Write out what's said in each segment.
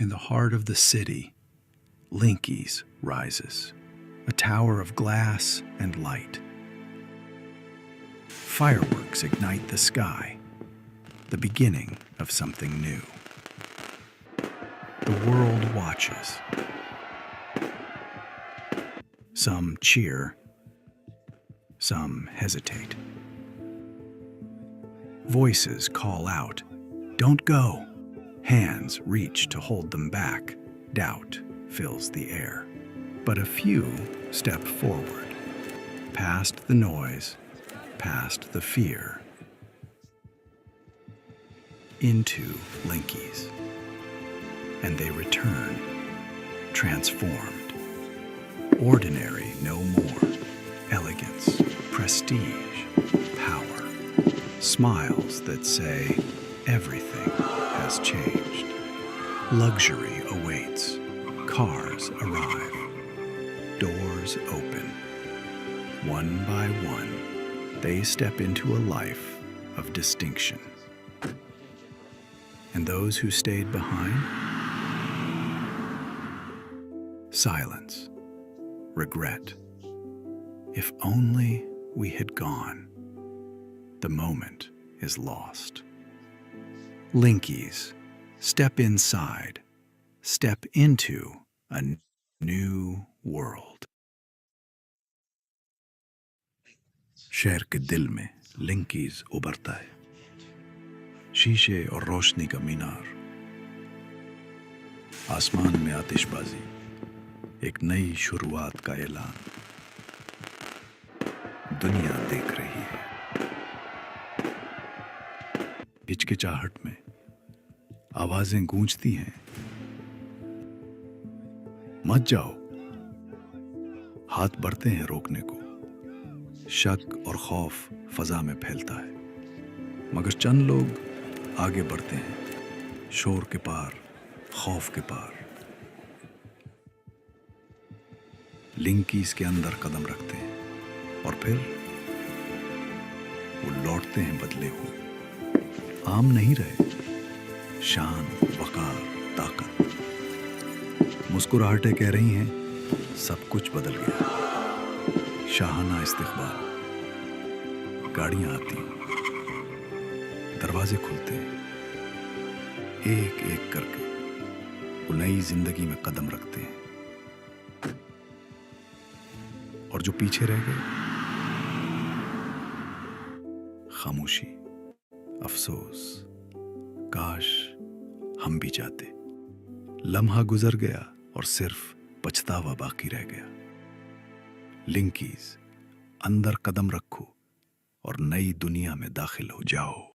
In the heart of the city, Linkies rises, a tower of glass and light. Fireworks ignite the sky, the beginning of something new. The world watches. Some cheer, some hesitate. Voices call out, "Don't go!" Hands reach to hold them back. Doubt fills the air. But a few step forward, past the noise, past the fear, into Linkies. And they return, transformed. Ordinary no more. Elegance, prestige, power. Smiles that say everything has changed. Luxury awaits. Cars arrive. Doors open. One by one, they step into a life of distinction. And those who stayed behind? Silence. Regret. If only we had gone. The moment is lost. Linkies, step inside. Step into a new world. शहर के दिल में लिंकीज उभरता है, शीशे और रोशनी का मीनार, आसमान में आतिशबाजी, एक नई शुरुआत का ऐलान। दुनिया देख रही है। हिचकिचाहट में आवाजें गूंजती हैं, मत जाओ। हाथ बढ़ते हैं रोकने को। शक और खौफ फजा में फैलता है, मगर चंद लोग आगे बढ़ते हैं, शोर के पार, खौफ के पार। लिंकीज के अंदर कदम रखते हैं और फिर वो लौटते हैं बदले हुए। आम नहीं रहे, शान, वकार, ताकत। मुस्कुराहटें कह रही हैं सब कुछ बदल गया। शाहाना इस्तकबाल। गाड़ियां आती, दरवाजे खुलते हैं, एक एक करके वो नई जिंदगी में कदम रखते हैं। और जो पीछे रह गए, खामोशी, अफसोस, काश हम भी जाते। लम्हा गुजर गया और सिर्फ पछतावा बाकी रह गया। लिंकीज, अंदर कदम रखो और नई दुनिया में दाखिल हो जाओ।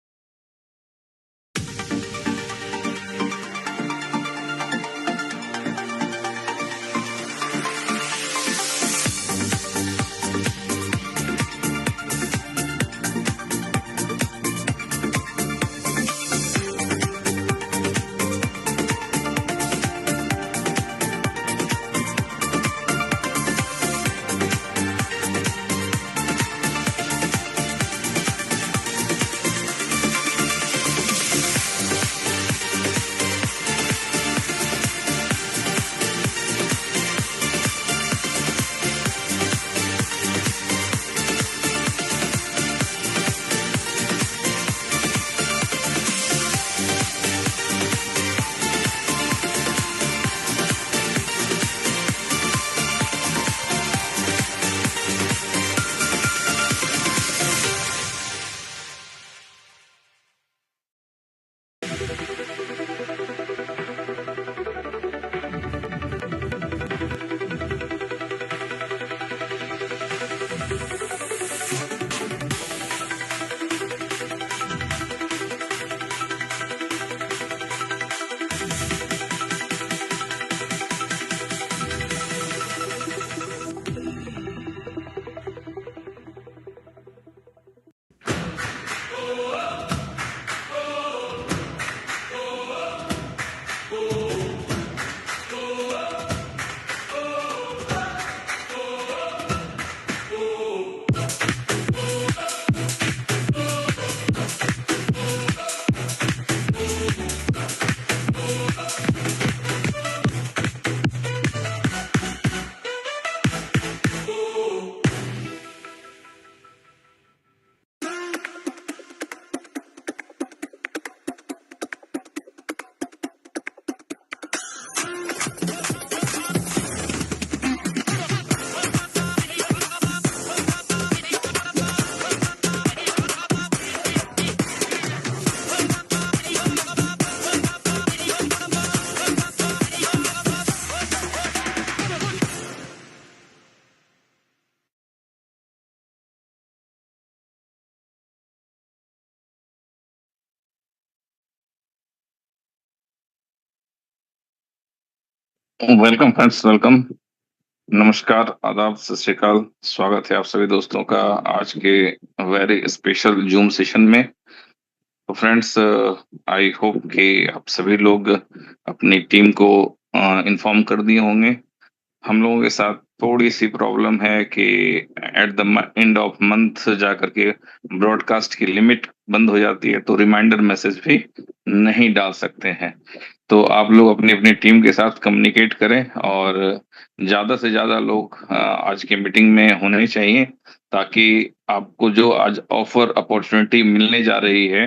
Welcome friends, welcome. नमस्कार, आदाब, सत श्री अकाल। स्वागत है आप सभी दोस्तों का आज के वेरी स्पेशल जूम सेशन में। तो फ्रेंड्स, आई होप कि आप सभी लोग अपनी टीम को इन्फॉर्म कर दिए होंगे। हम लोगों के साथ थोड़ी सी प्रॉब्लम है कि at the end of month जा करके ब्रॉडकास्ट की लिमिट बंद हो जाती है, तो रिमाइंडर मैसेज भी नहीं डाल सकते हैं। तो आप लोग अपनी अपनी टीम के साथ कम्युनिकेट करें और ज्यादा से ज्यादा लोग आज की मीटिंग में होने चाहिए, ताकि आपको जो आज ऑफर अपॉर्चुनिटी मिलने जा रही है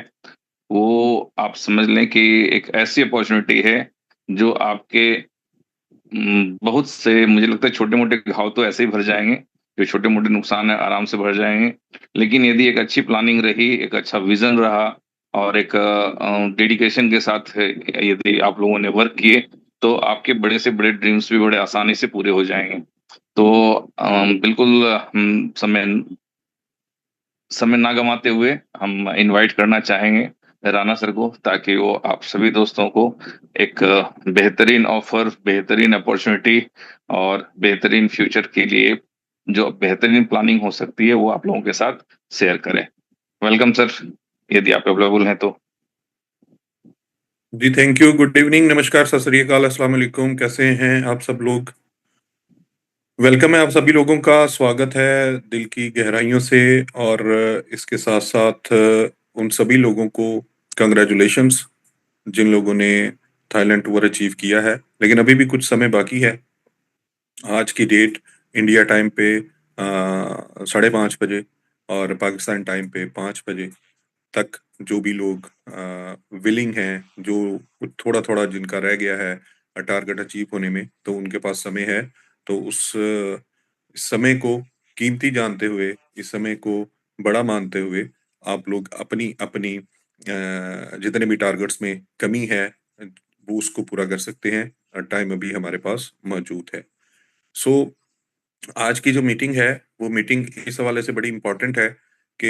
वो आप समझ लें कि एक ऐसी अपॉर्चुनिटी है जो आपके बहुत से, मुझे लगता है, छोटे मोटे घाव तो ऐसे ही भर जाएंगे। जो छोटे मोटे नुकसान है आराम से भर जाएंगे। लेकिन यदि एक अच्छी प्लानिंग रही, एक अच्छा विजन रहा और एक डेडिकेशन के साथ यदि आप लोगों ने वर्क किए, तो आपके बड़े से बड़े ड्रीम्स भी बड़े आसानी से पूरे हो जाएंगे। तो बिल्कुल हम समय ना गंवाते हुए हम इनवाइट करना चाहेंगे राणा सर को, ताकि वो आप सभी दोस्तों को एक बेहतरीन ऑफर, बेहतरीन अपॉर्चुनिटी और बेहतरीन फ्यूचर के लिए जो बेहतरीन प्लानिंग हो सकती है वो आप लोगों के साथ शेयर करें। वेलकम सर, यदि आप अवेलेबल हैं तो। जी थैंक यू। गुड इवनिंग, नमस्कार, सत श्री अकाल, अस्सलाम वालेकुम। कैसे हैं आप सब लोग? वेलकम है, आप सभी लोगों का स्वागत है दिल की गहराइयों से। और इसके साथ साथ उन सभी लोगों को कंग्रेचुलेशंस जिन लोगों ने थाईलैंड टूर अचीव किया है। लेकिन अभी भी कुछ समय बाकी है। आज की डेट इंडिया टाइम पे 5:30 बजे और पाकिस्तान टाइम पे 5 बजे तक जो भी लोग विलिंग हैं, जो थोड़ा थोड़ा जिनका रह गया है टारगेट अचीव होने में, तो उनके पास समय है। तो इस समय को कीमती जानते हुए, इस समय को बड़ा मानते हुए, आप लोग अपनी अपनी जितने भी टारगेट्स में कमी है वो उसको पूरा कर सकते हैं। टाइम अभी हमारे पास मौजूद है। सो आज की जो मीटिंग है वो मीटिंग इस हवाले से बड़ी इम्पोर्टेंट है कि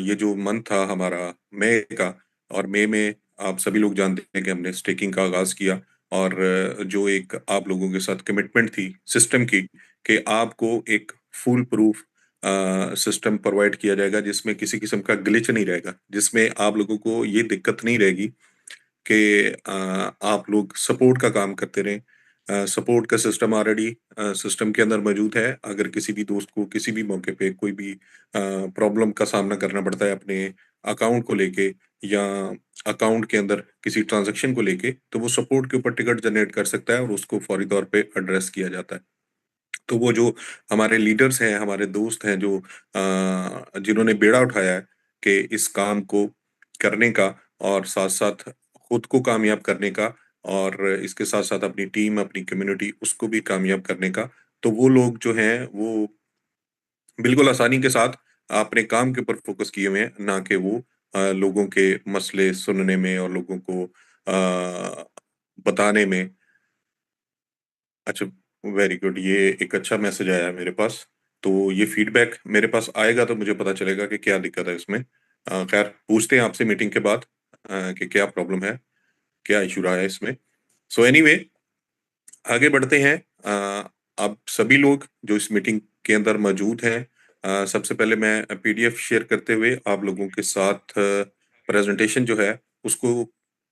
ये जो मंथ था हमारा मई का, और मई में आप सभी लोग जानते हैं कि हमने स्टेकिंग का आगाज किया। और जो एक आप लोगों के साथ कमिटमेंट थी सिस्टम की कि आपको एक फुल प्रूफ सिस्टम प्रोवाइड किया जाएगा जिसमें किसी किस्म का ग्लिच नहीं रहेगा, जिसमें आप लोगों को ये दिक्कत नहीं रहेगी कि आप लोग सपोर्ट का काम करते रहें। सपोर्ट का सिस्टम ऑलरेडी सिस्टम के अंदर मौजूद है। अगर किसी भी दोस्त को किसी भी मौके पे कोई भी प्रॉब्लम का सामना करना पड़ता है अपने अकाउंट को लेके, या अकाउंट के अंदर किसी ट्रांजैक्शन को लेके, तो वो सपोर्ट के ऊपर टिकट जनरेट कर सकता है और उसको फौरी तौर पे एड्रेस किया जाता है। तो वो जो हमारे लीडर्स हैं, हमारे दोस्त हैं, जो जिन्होंने बेड़ा उठाया है कि इस काम को करने का और साथ-साथ खुद को कामयाब करने का, और इसके साथ-साथ अपनी टीम, अपनी कम्युनिटी उसको भी कामयाब करने का, तो वो लोग जो हैं वो बिल्कुल आसानी के साथ अपने काम के ऊपर फ़ोकस किए हुए हैं, ना कि वो लोगों के मसले सुनने में और लोगों को बताने में। अच्छा, वेरी गुड। ये एक अच्छा मैसेज आया है मेरे पास। तो ये फीडबैक मेरे पास आएगा तो मुझे पता चलेगा कि क्या दिक्कत है इसमें। खैर पूछते हैं आपसे मीटिंग के बाद कि क्या प्रॉब्लम है, क्या इश्यू रहा है इसमें। सो एनीवे, आगे बढ़ते हैं। आप सभी लोग जो इस मीटिंग के अंदर मौजूद हैं, सबसे पहले मैं पीडीएफ शेयर करते हुए आप लोगों के साथ प्रेजेंटेशन जो है उसको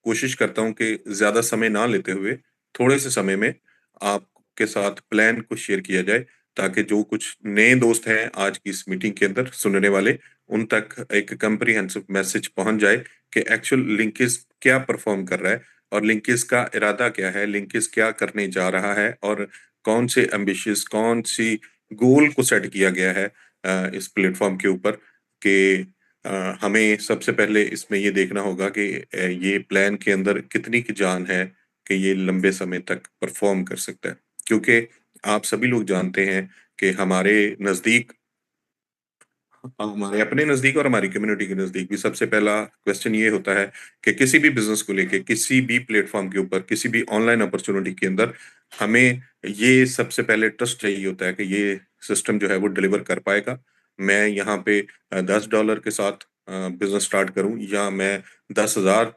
कोशिश करता हूँ कि ज़्यादा समय ना लेते हुए थोड़े से समय में आपके साथ प्लान को शेयर किया जाए, ताकि जो कुछ नए दोस्त हैं आज की इस मीटिंग के अंदर सुनने वाले, उन तक एक कम्प्रिहेंसिव मैसेज पहुंच जाए कि एक्चुअल लिंकेज क्या परफॉर्म कर रहा है और लिंकेज का इरादा क्या है, लिंकेज क्या करने जा रहा है, और कौन से एम्बिशियस, कौन सी गोल को सेट किया गया है इस प्लेटफॉर्म के ऊपर कि हमें सबसे पहले इसमें ये देखना होगा कि ये प्लान के अंदर कितनी की जान है, कि ये लंबे समय तक परफॉर्म कर सकता है। क्योंकि आप सभी लोग जानते हैं कि हमारे अपने नज़दीक और हमारी कम्युनिटी के नज़दीक भी सबसे पहला क्वेश्चन ये होता है कि किसी भी बिज़नेस को लेके, किसी भी प्लेटफ़ॉर्म के ऊपर, किसी भी ऑनलाइन अपॉर्च्युनिटी के अंदर हमें ये सबसे पहले ट्रस्ट चाहिए होता है कि ये सिस्टम जो है वो डिलीवर कर पाएगा। मैं यहाँ पे $10 के साथ बिज़नेस स्टार्ट करूँ या मैं 10,000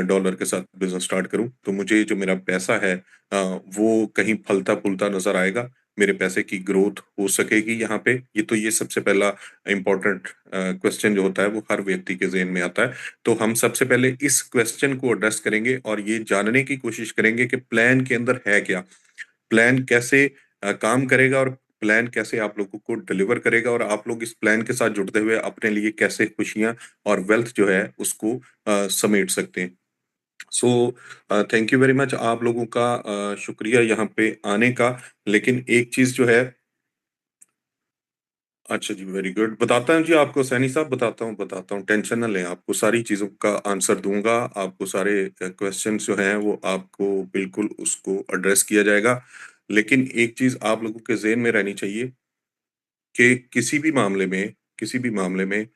डॉलर के साथ बिज़नेस स्टार्ट करूँ, तो मुझे जो मेरा पैसा है वो कहीं फलता-फूलता नज़र आएगा। मेरे पैसे की ग्रोथ हो सकेगी यहाँ पे। ये सबसे पहला इम्पोर्टेंट क्वेश्चन जो होता है वो हर व्यक्ति के ज़हन में आता है। तो हम सबसे पहले इस क्वेश्चन को एड्रेस करेंगे और ये जानने की कोशिश करेंगे कि प्लान के अंदर है क्या? प्लान कैसे काम करेगा और प्लान कैसे आप लोगों को डिलीवर करेगा और आप लोग इस प्लान के साथ जुड़ते हुए अपने लिए कैसे खुशियाँ और वेल्थ जो है उसको समेट सकते हैं। So thank you very much आप लोगों का शुक्रिया यहाँ पे आने का। लेकिन एक चीज़ जो है अच्छा जी, वेरी गुड। बताता हूँ जी आपको सैनी साहब बताता हूँ, टेंशन ना लें, आपको सारी चीज़ों का आंसर दूँगा, आपको सारे क्वेश्चन्स जो हैं वो आपको बिल्कुल उसको एड्रेस किया जाएगा। लेकिन एक चीज़ आप लोगों के ज़हन में रहनी चाहिए कि किसी भी मामले में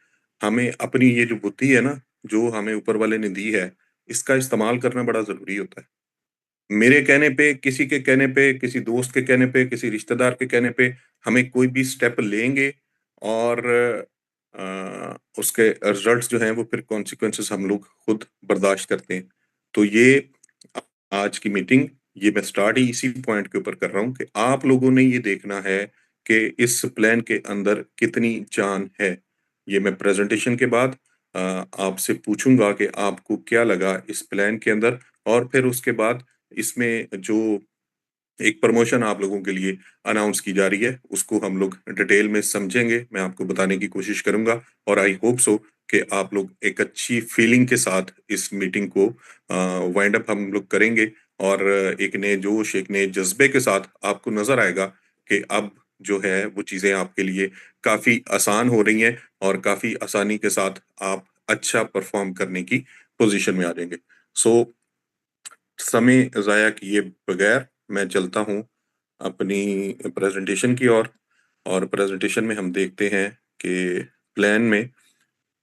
हमें अपनी ये जो बुद्धि है ना, जो हमें ऊपर वाले ने दी है, इसका इस्तेमाल करना बड़ा ज़रूरी होता है। मेरे कहने पे, किसी के कहने पे, किसी दोस्त के कहने पे, किसी रिश्तेदार के कहने पे हमें कोई भी स्टेप लेंगे और उसके रिजल्ट्स जो हैं वो फिर कॉन्सिक्वेंसेस हम लोग खुद बर्दाश्त करते हैं। तो ये अ, आज की मीटिंग ये मैं स्टार्ट ही इसी पॉइंट के ऊपर कर रहा हूँ कि आप लोगों ने ये देखना है कि इस प्लान के अंदर कितनी जान है। ये मैं प्रेज़ेंटेशन के बाद अ, आपसे पूछूँगा कि आपको क्या लगा इस प्लान के अंदर और फिर उसके बाद इसमें जो एक प्रमोशन आप लोगों के लिए अनाउंस की जा रही है, उसको हम लोग डिटेल में समझेंगे। मैं आपको बताने की कोशिश करूँगा और आई होप सो कि आप लोग एक अच्छी फीलिंग के साथ इस मीटिंग को वाइंड अप हम लोग करेंगे और एक नए जोश, एक नए जज़्बे के साथ आपको नज़र आएगा कि अब जो है वो चीज़ें आपके लिए काफ़ी आसान हो रही हैं और काफ़ी आसानी के साथ आप अच्छा परफ़ॉर्म करने की पोज़ीशन में आ जाएँगे। सो समय ज़ाया किए बगैर मैं चलता हूँ अपनी प्रेज़ेंटेशन की ओर और प्रेज़ेंटेशन में हम देखते हैं कि प्लान में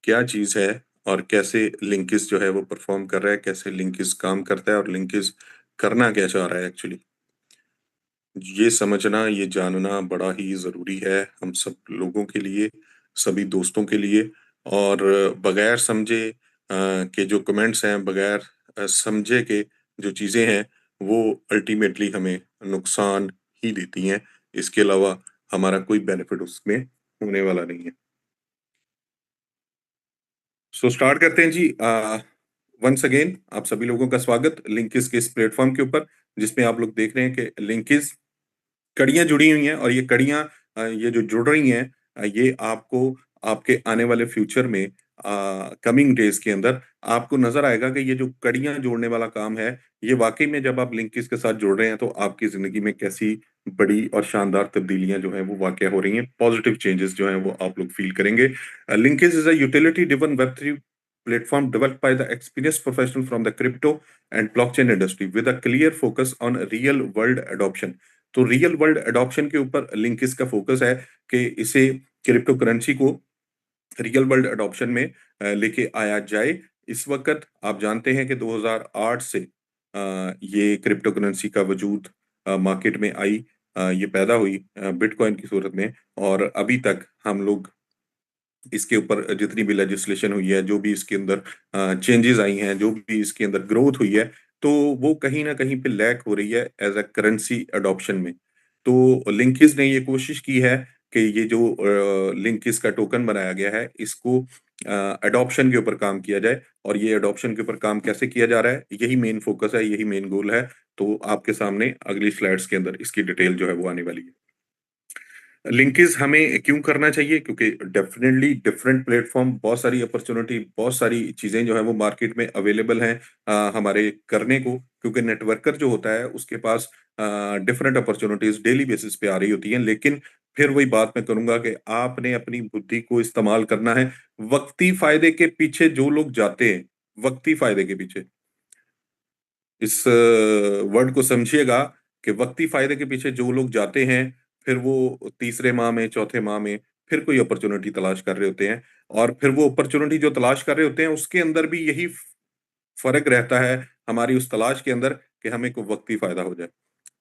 क्या चीज़ है और कैसे लिंकिस जो है वो परफ़ॉर्म कर रहा है, कैसे लिंकिस काम करता है और लिंकिस करना क्या चाह रहा है एक्चुअली। ये समझना, ये जानना बड़ा ही ज़रूरी है हम सब लोगों के लिए, सभी दोस्तों के लिए और बगैर समझे के जो कमेंट्स हैं, बगैर समझे के जो चीज़ें हैं, वो अल्टीमेटली हमें नुकसान ही देती हैं। इसके अलावा हमारा कोई बेनिफिट उसमें होने वाला नहीं है। सो स्टार्ट करते हैं जी। वंस अगेन आप सभी लोगों का स्वागत लिंकिस के इस प्लेटफ़ॉर्म के ऊपर, जिसमें आप लोग देख रहे हैं कि लिंकिस कड़ियाँ जुड़ी हुई हैं और ये कड़ियाँ ये जो जुड़ रही हैं ये आपको आपके आने वाले फ्यूचर में कमिंग डेज़ के अंदर आपको नज़र आएगा कि ये जो कड़ियाँ जोड़ने वाला काम है, ये वाक़ई में जब आप लिंकिस के साथ जुड़ रहे हैं, तो आपकी ज़िंदगी में कैसी बड़ी और शानदार तब्दीलियाँ जो हैं, वो वाक़या हो रही हैं। पॉज़िटिव चेंजेज़ जो हैं, वो आप लोग फ़ील करेंगे। Linkis is a utility driven वेब3 platform developed by the experienced professional from the crypto and blockchain industry with a clear focus on real world adoption। तो रियल वर्ल्ड एडॉप्शन के ऊपर लिंकिस का फोकस है कि इसे क्रिप्टो करेंसी को real world adoption में लेके आया जाए। इस वक़्त आप जानते हैं कि 2008 से ये क्रिप्टो करेंसी का वजूद मार्केट में आई। ये पैदा हुई बिटकॉइन की सूरत में और अभी तक हम लोग इसके ऊपर जितनी भी लेजिस्लेशन हुई है, जो भी इसके अंदर चेंजेज़ आई हैं, जो भी इसके अंदर ग्रोथ हुई है, तो वो कहीं न कहीं पे लैक हो रही है एज़ अ करेंसी अडॉप्शन में। तो लिंकिस ने ये कोशिश की है कि ये जो लिंकिस का टोकन बनाया गया है, इसको अडॉप्शन के ऊपर काम किया जाए और ये अडॉप्शन के ऊपर काम कैसे किया जा रहा है, यही मेन फ़ोकस है, यही मेन गोल है। तो आपके सामने अगली स्लाइड्स के अंदर इसकी डिटेल जो है वो आने वाली है। लिंकेज हमें क्यों करना चाहिए? क्योंकि डेफ़िनेटली डिफरेंट प्लेटफ़ॉर्म बहुत सारी अपॉर्च्युनिटी, बहुत सारी चीज़ें जो हैं वो मार्केट में अवेलेबल हैं हमारे करने को क्योंकि नेटवर्कर जो होता है उसके पास डिफरेंट अपॉर्च्युनिटीज़ डेली बेसिस पे आ रही होती हैं। लेकिन फिर वही बात मैं करूँगा कि आपने अपनी बुद्धि को इस्तेमाल करना है। वक़्ती फ़ायदे के पीछे जो लोग जाते हैं, वक़्ती फ़ायदे के पीछे इस वर्ड को समझिएगा कि वक्ती फायदे के पीछे जो लोग जाते हैं, फिर वो तीसरे माह में, चौथे माह में फिर कोई अपॉर्चुनिटी तलाश कर रहे होते हैं, और फिर वो अपॉर्चुनिटी जो तलाश कर रहे होते हैं उसके अंदर भी यही फ़र्क रहता है हमारी उस तलाश के अंदर कि हमें को वक़्ती फ़ायदा हो जाए।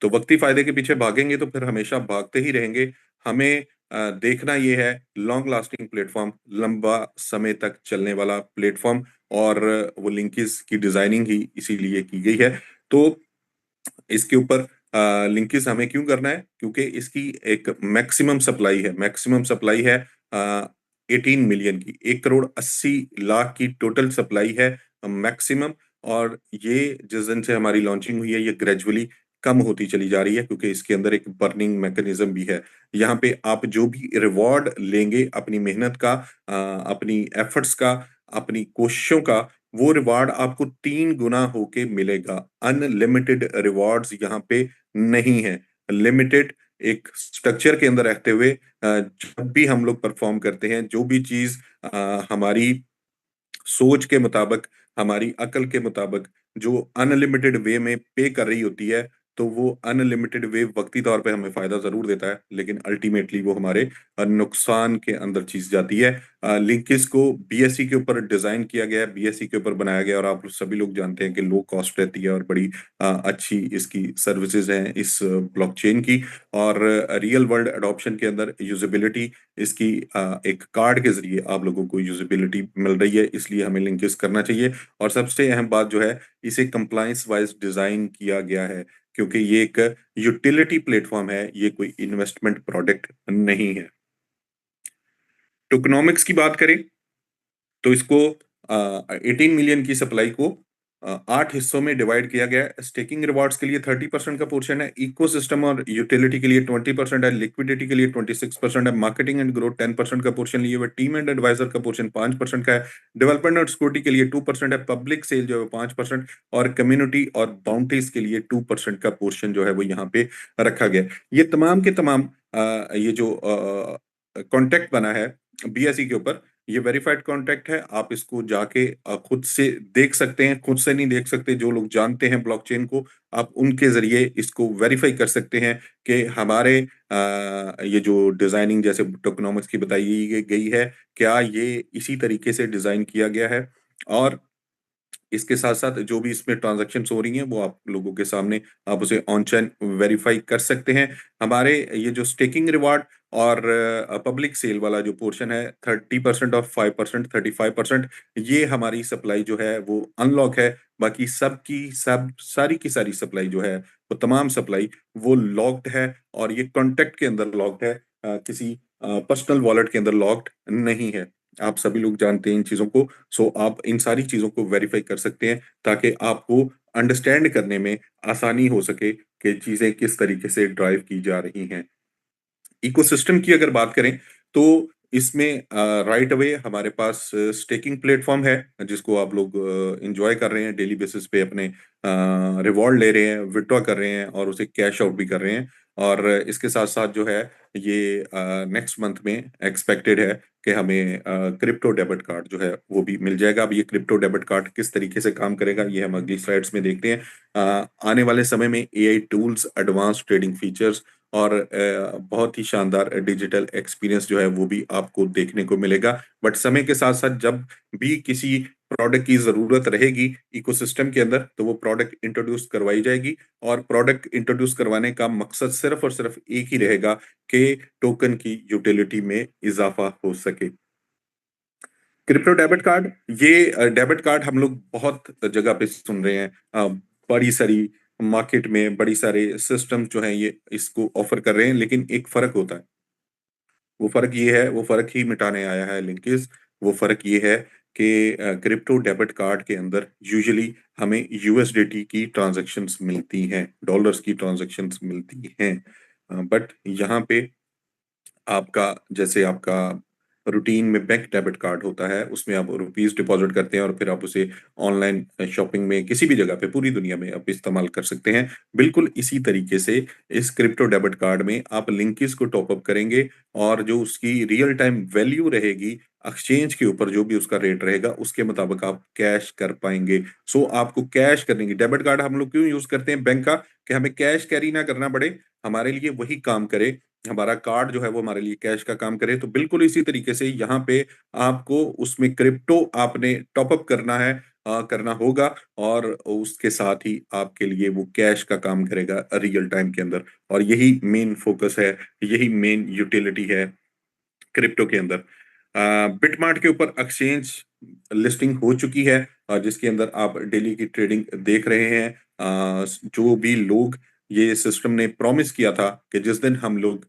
तो वक़्ती फ़ायदे के पीछे भागेंगे तो फिर हमेशा भागते ही रहेंगे। हमें देखना ये है लॉन्ग लास्टिंग प्लेटफ़ॉर्म, लंबा समय तक चलने वाला प्लेटफ़ॉर्म, और वो लिंकेज की डिज़ाइनिंग ही इसीलिए की गई है। तो इसके ऊपर लिंकेज हमें क्यों करना है? क्योंकि इसकी एक मैक्सिमम सप्लाई है 18 मिलियन की, 1 करोड़ 80 लाख की टोटल सप्लाई है मैक्सिमम। और ये जिस दिन से हमारी लॉन्चिंग हुई है, ये ग्रेजुअली कम होती चली जा रही है, क्योंकि इसके अंदर एक बर्निंग मैकेनिज्म भी है। यहाँ पे आप जो भी रिवॉर्ड लेंगे अपनी मेहनत का, अपनी एफर्ट्स का, अपनी कोशिशों का, वो रिवार्ड आपको 3 गुना होके मिलेगा। अनलिमिटेड रिवॉर्ड्स यहाँ पे नहीं है। लिमिटेड एक स्ट्रक्चर के अंदर रहते हुए जब भी हम लोग परफॉर्म करते हैं, जो भी चीज़ हमारी सोच के मुताबिक, हमारी अकल के मुताबिक जो अनलिमिटेड वे में पे कर रही होती है, तो वो अनलिमिटेड वे वक़्ती तौर पे हमें फ़ायदा ज़रूर देता है, लेकिन अल्टीमेटली वो हमारे नुकसान के अंदर चीज़ जाती है। लिंकेज को बीएसई के ऊपर डिज़ाइन किया गया है, बीएसई के ऊपर बनाया गया है, और आप सभी लोग जानते हैं कि लो कॉस्ट रहती है और बड़ी अच्छी इसकी सर्विसेज़ हैं इस ब्लॉकचेन की। और रियल वर्ल्ड एडॉप्शन के अंदर यूज़ेबिलिटी इसकी एक कार्ड के ज़रिए आप लोगों को यूज़ेबिलिटी मिल रही है, इसलिए हमें लिंकेज करना चाहिए। और सबसे अहम बात जो है, इसे कंप्लायंस वाइज़ डिज़ाइन किया गया है, क्योंकि ये एक यूटिलिटी प्लेटफ़ॉर्म है, ये कोई इन्वेस्टमेंट प्रोडक्ट नहीं है। टोकेनोमिक्स की बात करें तो इसको 18 मिलियन की सप्लाई को 8 हिस्सों में डिवाइड किया गया है। स्टेकिंग रिवॉर्ड्स के लिए 30% का पोर्शन है, इकोसिस्टम और यूटिलिटी के लिए 20% है, लिक्विडिटी के लिए 26% है, मार्केटिंग एंड ग्रोथ 10% का पोर्शन लिए हुए, टीम एंड एडवाइजर का पोर्शन 5% का है, डेवलपमेंट और सिक्योरिटी के लिए 2% है, पब्लिक सेल जो है 5%, और कम्युनिटी और बाउंटीज के लिए 2% का पोर्शन जो है वो यहाँ पे रखा गया है। ये तमाम के तमाम ये जो कॉन्ट्रैक्ट बना है बीएसई के ऊपर, ये वेरिफाइड कॉन्ट्रैक्ट है। आप इसको जाके खुद से देख सकते हैं, खुद से नहीं देख सकते, जो लोग जानते हैं ब्लॉकचेन को, आप उनके ज़रिए इसको वेरीफाई कर सकते हैं कि हमारे ये जो डिज़ाइनिंग जैसे टोकेनोमिक्स की बताई गई है, क्या ये इसी तरीके से डिज़ाइन किया गया है? और इसके साथ-साथ जो भी इसमें ट्रांज़ैक्शंस हो रही हैं, वो आप लोगों के सामने आप उसे ऑन चेन वेरीफ़ाई कर सकते हैं। हमारे ये जो स्टेकिंग रिवार्ड और पब्लिक सेल वाला जो पोर्शन है, 30% और 5%, 35%, ये हमारी सप्लाई जो है वो अनलॉक है। बाकी सब की सब सारी की सारी सप्लाई जो है, वो तमाम सप्लाई वो लॉक्ड है, और ये कॉन्ट्रैक्ट के अंदर लॉक्ड है, किसी पर्सनल वॉलेट के अंदर लॉक्ड नहीं है। आप सभी लोग जानते हैं इन चीज़ों को। सो आप इन सारी चीज़ों को वेरीफ़ाई कर सकते हैं, ताकि आपको अंडरस्टैंड करने में आसानी हो सके कि चीज़ें किस तरीके से ड्राइव की जा रही हैं। इकोसिस्टम की अगर बात करें तो इसमें राइट अवे हमारे पास स्टेकिंग प्लेटफ़ॉर्म है, जिसको आप लोग एन्जॉय कर रहे हैं, डेली बेसिस पे अपने रिवॉर्ड ले रहे हैं, विथड्रॉ कर रहे हैं, और उसे कैश आउट भी कर रहे हैं। और इसके साथ-साथ जो है ये नेक्स्ट मंथ में एक्सपेक्टेड है कि हमें क्रिप्टो डेबिट कार्ड जो है वो भी मिल जाएगा। अब ये क्रिप्टो डेबिट कार्ड किस तरीके से काम करेगा, ये हम अगली स्लाइड्स में देखते हैं। आने वाले समय में AI tools, advance trading features और बहुत ही शानदार डिजिटल एक्सपीरियंस जो है वो भी आपको देखने को मिलेगा। बट समय के साथ-साथ जब भी किसी प्रोडक्ट की ज़रूरत रहेगी इकोसिस्टम के अंदर, तो वो प्रोडक्ट इंट्रोड्यूस करवाई जाएगी, और प्रोडक्ट इंट्रोड्यूस करवाने का मकसद सिर्फ़ और सिर्फ़ एक ही रहेगा कि टोकन की यूटिलिटी में इज़ाफ़ा हो सके। क्रिप्टो डेबिट कार्ड, ये डेबिट कार्ड हम लोग बहुत जगह पे सुन रहे हैं। बड़ी सारी मार्केट में बड़ी सारे सिस्टम जो हैं ये इसको ऑफ़र कर रहे हैं, लेकिन एक फ़र्क होता है। वो फ़र्क ये है, वो फ़र्क ही मिटाने आया है लिंकेज। वो फ़र्क ये है कि क्रिप्टो डेबिट कार्ड के अंदर यूजुअली हमें यूएसडीटी की ट्रांज़ैक्शंस मिलती हैं, डॉलर्स की ट्रांज़ैक्शंस मिलती हैं। बट यहाँ पे आपका जैसे आपका रूटीन में बैंक डेबिट कार्ड होता है, उसमें आप रुपीस डिपॉजिट करते हैं और फिर आप उसे ऑनलाइन शॉपिंग में किसी भी जगह पे पूरी दुनिया में आप इस्तेमाल कर सकते हैं। बिल्कुल इसी तरीके से इस क्रिप्टो डेबिट कार्ड में आप लिंकिस को टॉप अप करेंगे और जो उसकी रियल टाइम वैल्यू रहेगी एक्सचेंज के ऊपर, जो भी उसका रेट रहेगा उसके मुताबिक आप कैश कर पाएंगे। सो आपको कैश करने की, डेबिट कार्ड हम लोग क्यों यूज करते हैं बैंक का, कि हमें कैश कैरी ना करना पड़े, हमारे लिए वही काम करे, हमारा कार्ड जो है वो हमारे लिए कैश का काम करे। तो बिल्कुल इसी तरीके से यहाँ पे आपको उसमें क्रिप्टो आपने टॉप अप करना है, करना होगा, और उसके साथ ही आपके लिए वो कैश का काम करेगा रियल टाइम के अंदर। और यही मेन फोकस है, यही मेन यूटिलिटी है क्रिप्टो के अंदर। बिटमार्ट के ऊपर एक्सचेंज लिस्टिंग हो चुकी है, जिसके अंदर आप डेली की ट्रेडिंग देख रहे हैं। जो भी लोग, ये सिस्टम ने प्रॉमिस किया था कि जिस दिन हम लोग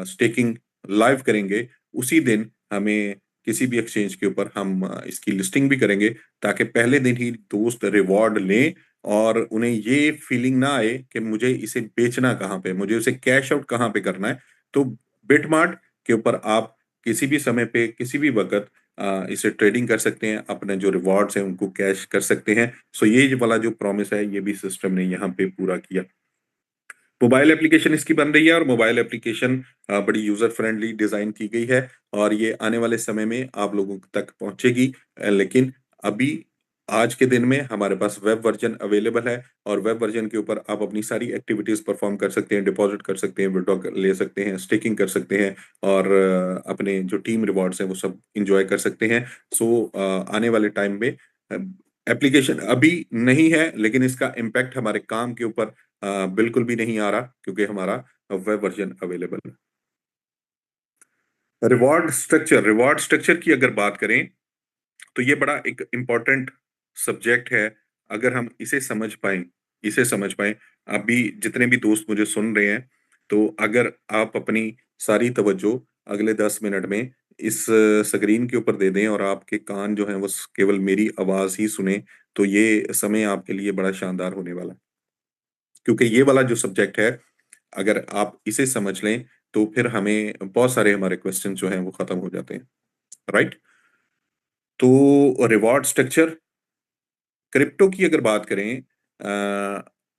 स्टेकिंग लाइव करेंगे उसी दिन हमें किसी भी एक्सचेंज के ऊपर हम इसकी लिस्टिंग भी करेंगे, ताकि पहले दिन ही दोस्त रिवॉर्ड लें और उन्हें ये फीलिंग ना आए कि मुझे इसे बेचना कहाँ पे, मुझे उसे कैश आउट कहाँ पे करना है। तो बिटमार्ट के ऊपर आप किसी भी समय पे किसी भी वक़्त इसे ट्रेडिंग कर सकते हैं, अपने जो रिवॉर्ड्स हैं उनको कैश कर सकते हैं। सो ये जो वाला जो प्रॉमिस है ये भी सिस्टम ने यहाँ पे पूरा किया। मोबाइल एप्लीकेशन इसकी बन रही है और मोबाइल एप्लीकेशन बड़ी यूज़र फ्रेंडली डिज़ाइन की गई है और ये आने वाले समय में आप लोगों तक पहुँचेगी। लेकिन अभी आज के दिन में हमारे पास वेब वर्ज़न अवेलेबल है और वेब वर्ज़न के ऊपर आप अपनी सारी एक्टिविटीज़ परफ़ॉर्म कर सकते हैं, डिपॉज़िट कर सकते हैं, विथड्रॉ ले सकते हैं, स्टेकिंग कर सकते हैं और अपने जो टीम रिवॉर्ड्स हैं वो सब एन्जॉय कर सकते हैं। सो आने वाले टाइम में अ, एप्लीकेशन अभी नहीं है, लेकिन इसका इम्पैक्ट हमारे काम के ऊपर बिल्कुल भी नहीं आ रहा, क्योंकि हमारा वेब वर्ज़न अवेलेबल है। रिवॉर्ड स्ट्रक्चर की अगर बात करें, तो ये बड़ा एक इम्पोर्टेंट सब्जेक्ट है। अगर हम इसे समझ पाएँ, अभी जितने भी दोस्त मुझे सुन रहे हैं, तो अगर आप अपनी सारी तवज्जो अगले 10 मिनट में इस स्क्रीन के ऊपर दे दें और आपके कान जो हैं वो केवल मेरी आवाज़ ही सुनें, तो ये समय आपके लिए बड़ा शानदार होने वाला है। क्योंकि ये वाला जो सब्जेक्ट है, अगर आप इसे समझ लें, तो फिर हमें बहुत सारे हमारे क्वेश्चन जो हैं वो खत्म हो जाते हैं, राइट? तो रिवॉर्ड स्ट्रक्चर, क्रिप्टो की अगर बात करें,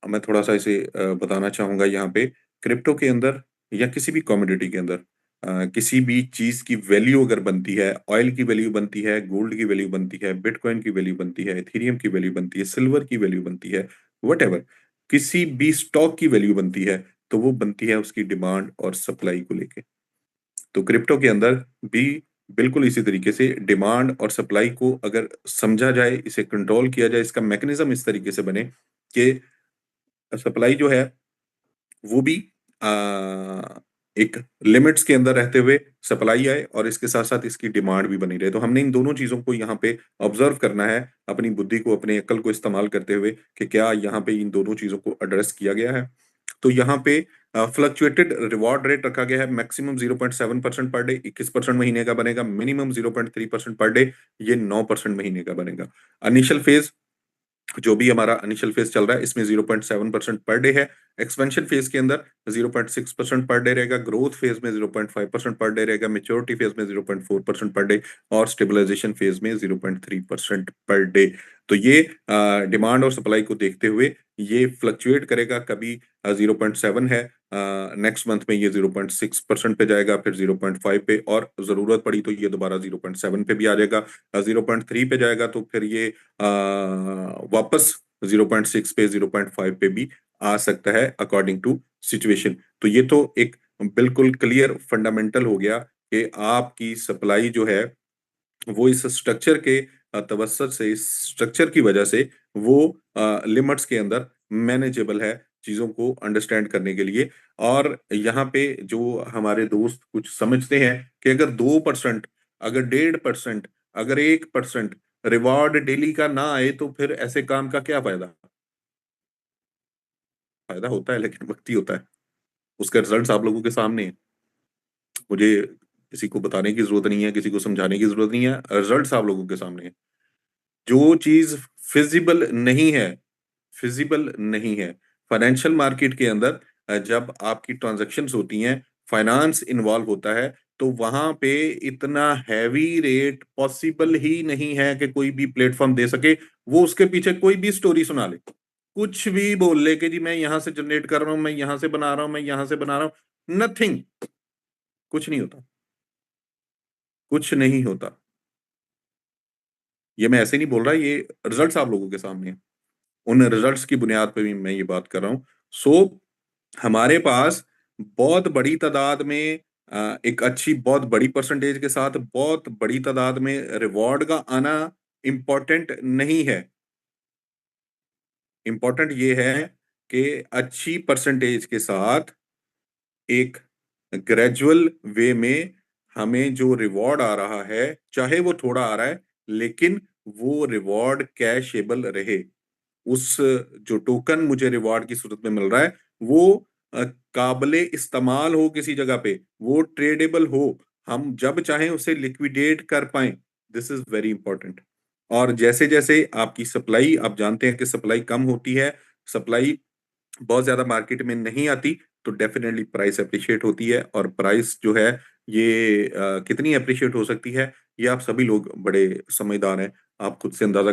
मैं थोड़ा-सा इसे बताना चाहूँगा यहाँ पे। क्रिप्टो के अंदर या किसी भी कमोडिटी के अंदर किसी भी चीज़ की वैल्यू अगर बनती है, ऑयल की वैल्यू बनती है, गोल्ड की वैल्यू बनती है, बिटकॉइन की वैल्यू बनती है, इथेरियम की वैल्यू बनती है, सिल्वर की वैल्यू बनती है, व्हाटएवर, किसी भी स्टॉक की वैल्यू बनती है, तो वो बनती है उसकी डिमांड और सप्लाई को लेके। तो क्रिप्टो के अंदर भी बिल्कुल इसी तरीके से डिमांड और सप्लाई को अगर समझा जाए, इसे कंट्रोल किया जाए, इसका मैकेनिज्म इस तरीके से बने कि सप्लाई जो है वो भी एक लिमिट्स के अंदर रहते हुए सप्लाई आए और इसके साथ-साथ इसकी डिमांड भी बनी रहे। तो हमने इन दोनों चीज़ों को यहाँ पे ऑब्ज़र्व करना है, अपनी बुद्धि को, अपनी अक्ल को इस्तेमाल करते हुए, कि क्या यहाँ पे इन दोनों चीज़ों को एड्रेस किया गया है। तो यहाँ पे फ्लक्चुएटेड रिवार्ड रेट रखा गया है, मैक्सिमम 0.7% पर डे, 21% महीने का बनेगा, मिनिमम 0.3% पर डे, ये 9% महीने का बनेगा। इनिशियल फेज़, जो भी हमारा इनिशियल फेज़ चल रहा है, इसमें 0.7% पर डे है। एक्सपेंशन फेज़ के अंदर 0.6% पर डे रहेगा, ग्रोथ फेज़ में 0.5% पर डे रहेगा, मैच्योरिटी फेज़ में 0.4% पर डे और स्टेबलाइजेशन फेज़ में 0.3% पर डे। तो ये डिमांड और सप्लाई को देखते हुए ये फ्लक्चुएट करेगा, कभी 0.7 है, नेक्स्ट मंथ में ये 0.6% पे जाएगा, फिर 0.5 पे, और ज़रूरत पड़ी तो ये दोबारा 0.7 पे भी आ जाएगा। 0.3 पे जाएगा तो फिर ये वापस 0.6 पे, 0.5 पे भी आ सकता है, अकॉर्डिंग टू सिचुएशन। तो ये तो एक बिल्कुल क्लियर फंडामेंटल हो गया कि आपकी सप्लाई जो है वो इस स्ट्रक्चर के तवज्जुह से, इस स्ट्रक्चर की वजह से वो लिमिट्स के अंदर मैनेजेबल है, चीज़ों को अंडरस्टैंड करने के लिए। और यहाँ पे जो हमारे दोस्त कुछ समझते हैं कि अगर 2%, अगर 1.5%, अगर 1% रिवॉर्ड डेली का ना आए तो फिर ऐसे काम का क्या फ़ायदा? फ़ायदा होता है, लेकिन वक़्ती होता है। उसके रिज़ल्ट्स आप लोगों के सामने हैं। मुझे किसी को बताने की ज़रूरत नहीं है, किसी को समझाने की ज़रूरत नहीं है, रिज़ल्ट्स आप लोगों के सामने हैं। जो चीज़ फिज़िबल नहीं है। फाइनेंशियल मार्केट के अंदर जब आपकी ट्रांज़ैक्शंस होती हैं, फाइनेंस इन्वॉल्व होता है, तो वहां पे इतना हैवी रेट पॉसिबल ही नहीं है कि कोई भी प्लेटफॉर्म दे सके। वो उसके पीछे कोई भी स्टोरी सुना ले, कुछ भी बोल ले कि जी मैं यहां से जनरेट कर रहा हूं, मैं यहां से बना रहा हूं, मैं यहां से बना रहा हूं, नथिंग, कुछ नहीं होता, कुछ नहीं होता। ये मैं ऐसे नहीं बोल रहा, ये रिजल्ट्स आप लोगों के सामने हैं। उन रिजल्ट्स की बुनियाद पे भी मैं ये बात कर रहा हूं। सो हमारे पास बहुत बड़ी तादाद में एक अच्छी बहुत बड़ी परसेंटेज के साथ बहुत बड़ी तादाद में रिवॉर्ड का आना इंपॉर्टेंट नहीं है। इंपॉर्टेंट ये है कि अच्छी परसेंटेज के साथ एक ग्रेजुअल वे में हमें जो रिवॉर्ड आ रहा है, चाहे वो थोड़ा आ रहा है, लेकिन वो रिवॉर्ड कैशेबल रहे। उस जो टोकन मुझे रिवॉर्ड की सूरत में मिल रहा है, वो काबिले इस्तेमाल हो किसी जगह पे, वो ट्रेडेबल हो, हम जब चाहें उसे लिक्विडेट कर पाएं। This is very important. और जैसे जैसे आपकी सप्लाई, आप जानते हैं कि सप्लाई कम होती है, सप्लाई बहुत ज्यादा मार्केट में नहीं आती, तो डेफिनेटली प्राइस अप्रिशिएट होती है। और प्राइस जो है ये कितनी अप्रिशिएट हो सकती है, ये आप सभी लोग बड़े समझदार हैं, आप खुद से अंदाजा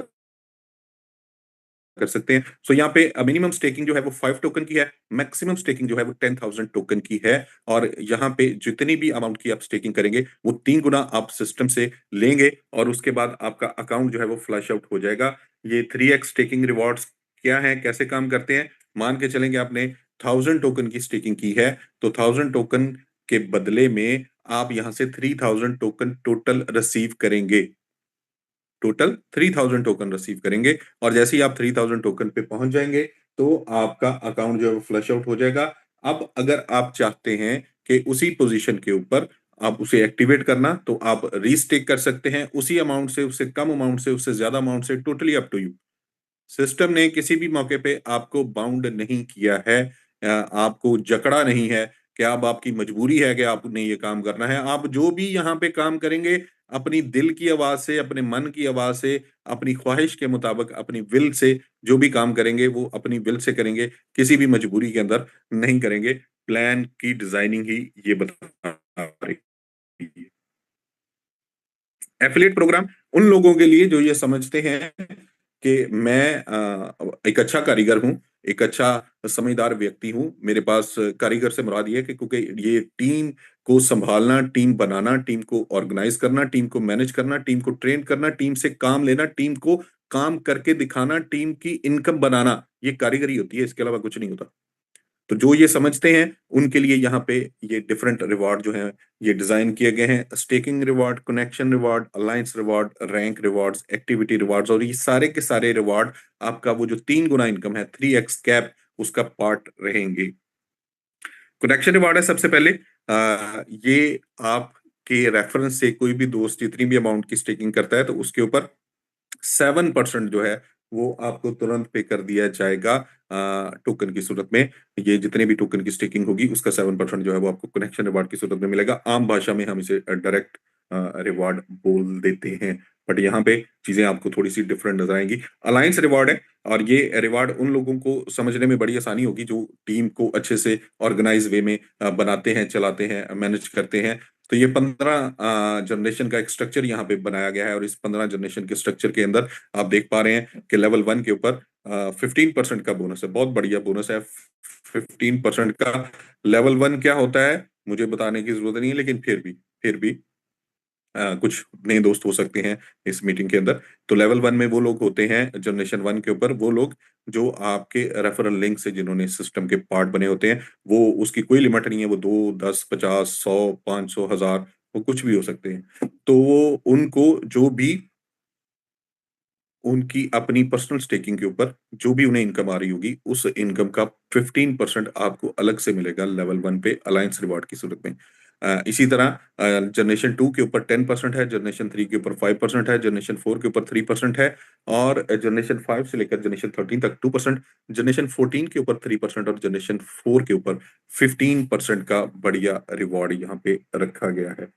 कर सकते हैं। सो यहाँ पे मिनिमम स्टेकिंग जो है वो 5 टोकन की है, मैक्सिमम स्टेकिंग जो है वो 10,000 टोकन की है। और यहाँ पे जितनी भी अमाउंट की आप स्टेकिंग करेंगे वो 3 गुना आप सिस्टम से लेंगे, और उसके बाद आपका अकाउंट जो है वो फ्लश आउट हो जाएगा। ये 3x स्टेकिंग रिवॉर्ड्स क्या है, कैसे काम करते हैं? मान के चलेंगे आपने 1000 टोकन की स्टेकिंग की है, तो 1000 टोकन के बदले में आप यहां से 3000 टोकन टोटल रिसीव करेंगे। टोटल 3000 टोकन रिसीव करेंगे, और जैसे ही आप 3000 टोकन पे पहुंच जाएंगे तो आपका अकाउंट जो है वो फ्लश आउट हो जाएगा। अब अगर आप चाहते हैं कि उसी पोजीशन के ऊपर आप उसे एक्टिवेट करना, तो आप रीस्टेक कर सकते हैं उसी अमाउंट से, उससे कम अमाउंट से, उससे ज्यादा अमाउंट से, totally up to you. System ने किसी भी मौके पे आपको बाउंड नहीं किया है, आपको जकड़ा नहीं है कि अब आपकी मजबूरी है कि आपने ये काम करना है। आप जो भी यहाँ पे काम करेंगे, अपनी दिल की आवाज से, अपने मन की आवाज से, अपनी ख्वाहिश के मुताबिक, अपनी विल से जो भी काम करेंगे वो अपनी विल से करेंगे, किसी भी मजबूरी के अंदर नहीं करेंगे। प्लान की डिजाइनिंग ही ये बता रही है। एफिलिएट प्रोग्राम उन लोगों के लिए जो ये समझते हैं कि मैं एक अच्छा कारीगर हूँ, एक अच्छा समझदार व्यक्ति हूँ। मेरे पास कारीगर से मुराद ये है कि क्योंकि ये टीम को संभालना, टीम बनाना, टीम को ऑर्गेनाइज करना, टीम को मैनेज करना, टीम को ट्रेन करना, टीम से काम लेना, टीम को काम करके दिखाना, टीम की इनकम बनाना, ये कारीगरी होती है, इसके अलावा कुछ नहीं होता। तो जो ये समझते हैं उनके लिए यहाँ पे ये डिफरेंट रिवॉर्ड जो है ये डिजाइन किए गए हैं। Staking reward, connection reward, alliance reward, rank rewards, activity rewards, और ये सारे के सारे रिवॉर्ड आपका वो जो 3 गुना इनकम है, 3x कैप, उसका पार्ट रहेंगे। कनेक्शन रिवॉर्ड है सबसे पहले, ये आपके रेफरेंस से कोई भी दोस्त जितनी भी अमाउंट की स्टेकिंग करता है तो उसके ऊपर 7% जो है वो आपको तुरंत पे कर दिया जाएगा टोकन की सूरत में। ये जितने भी टोकन की स्टेकिंग होगी उसका 7% जो है वो आपको कनेक्शन रिवार्ड की सूरत में मिलेगा। आम भाषा में हम इसे डायरेक्ट रिवार्ड बोल देते हैं, बट यहाँ पे चीजें आपको थोड़ी सी डिफरेंट नजर आएंगी। अलायंस रिवार्ड है, और ये रिवार्ड उन लोगों को समझने में बड़ी आसानी होगी जो टीम को अच्छे से ऑर्गेनाइज वे में बनाते हैं, चलाते हैं, मैनेज करते हैं। तो ये 15 जनरेशन का एक स्ट्रक्चर यहाँ पे बनाया गया है, और इस 15 जनरेशन के स्ट्रक्चर के अंदर आप देख पा रहे हैं कि लेवल 1 के ऊपर 15% का बोनस है, बहुत बढ़िया बोनस है 15% का। लेवल 1 क्या होता है मुझे बताने की जरूरत नहीं है, लेकिन फिर भी कुछ नए दोस्त हो सकते हैं इस मीटिंग के अंदर। तो लेवल 1 में वो लोग होते हैं जनरेशन 1 के ऊपर, वो लोग जो आपके रेफरल लिंक से जिन्होंने सिस्टम के पार्ट बने होते हैं। वो उसकी कोई लिमिट नहीं है, वो 2, 10, 50, 100, 500, 1000, वो कुछ भी हो सकते हैं। तो वो उनको जो भी उनकी अपनी पर्सनल स्टेकिंग के ऊपर जो भी उन्हें इनकम आ रही होगी, उस इनकम का 15% आपको अलग से मिलेगा लेवल 1 पे अलायंस रिवॉर्ड की सूरत में। इसी तरह जनरेशन 2 के ऊपर 10% है, जनरेशन 3 के ऊपर 5% है, जनरेशन 4 के ऊपर 3% है, और जनरेशन 5 से लेकर जनरेशन 13 तक 2%, जनरेशन 14 के ऊपर 3%, और जनरेशन 4 के ऊपर 15% का बढ़िया रिवॉर्ड यहाँ पे रखा गया है।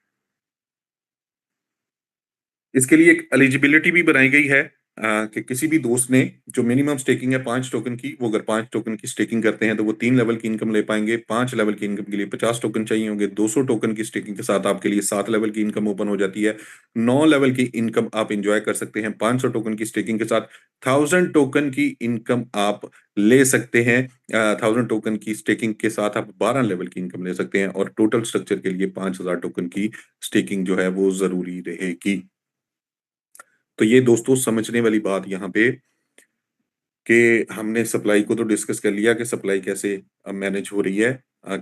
इसके लिए एक एलिजिबिलिटी भी बनाई गई है। कि किसी भी दोस्त ने जो मिनिमम स्टेकिंग है 5 टोकन की, वो अगर 5 टोकन की स्टेकिंग करते हैं तो वो 3 लेवल की इनकम ले पाएँगे। 5 लेवल की इनकम के लिए 50 टोकन चाहिए होंगे। 200 टोकन की स्टेकिंग के साथ आपके लिए 7 लेवल की इनकम ओपन हो जाती है। 9 लेवल की इनकम आप एन्जॉय कर सकते हैं। 500 टोकन की स्टेकिंग के साथ 1000 टोकन की इनकम आप ले सकते हैं। 1000 टोकन की स्टेकिंग के साथ आप 12 लेवल की इनकम ले सकते हैं और टोटल स्ट्रक्चर के लिए 5000 टोकन की स्टेकिंग जो है वो ज़रूरी रहेगी। तो ये दोस्तों समझने वाली बात यहाँ पे कि हमने सप्लाई को तो डिस्कस कर लिया कि सप्लाई कैसे मैनेज हो रही है,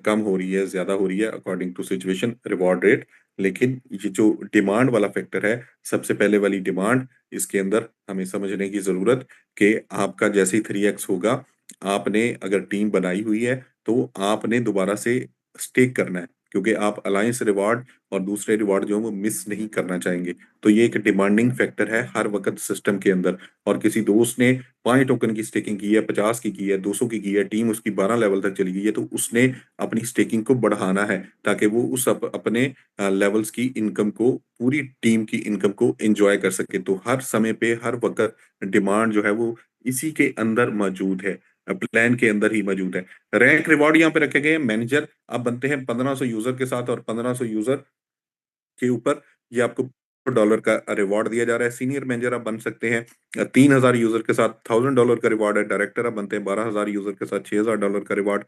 कम हो रही है, ज़्यादा हो रही है according to situation, reward rate. लेकिन ये जो डिमांड वाला फैक्टर है, सबसे पहले वाली डिमांड, इसके अंदर हमें समझने की ज़रूरत कि आपका जैसे ही 3x होगा, आपने अगर टीम बनाई हुई है, तो आपने दोबारा से स्टेक करना है, क्योंकि आप अलायंस रिवॉर्ड और दूसरे रिवॉर्ड जो हैं वो मिस नहीं करना चाहेंगे। तो ये एक डिमांडिंग फैक्टर है हर वक़्त सिस्टम के अंदर। और किसी दोस्त ने 5 टोकन की स्टेकिंग की है, 50 की है, 200 की है, टीम उसकी 12 लेवल तक चली गई है, तो उसने अपनी स्टेकिंग को बढ़ाना है, ताकि वो उस अपने लेवल्स की इनकम को, पूरी टीम की इनकम को एन्जॉय कर सके। तो हर समय पे, हर वक़्त डिमांड जो है वो इसी के अंदर मौजूद है, प्लान के अंदर ही मौजूद है। रैंक रिवॉर्ड यहाँ पे रखे गए हैं, मैनेजर आप बनते हैं 1500 यूज़र के साथ और 1500 यूज़र के ऊपर ये आपको डॉलर का रिवॉर्ड दिया जा रहा है। सीनियर मैनेजर आप बन सकते हैं 3000 यूजर के साथ $1000 का रिवॉर्ड है। डायरेक्टर आप बनते हैं 12000 यूजर के साथ $6000 का रिवॉर्ड।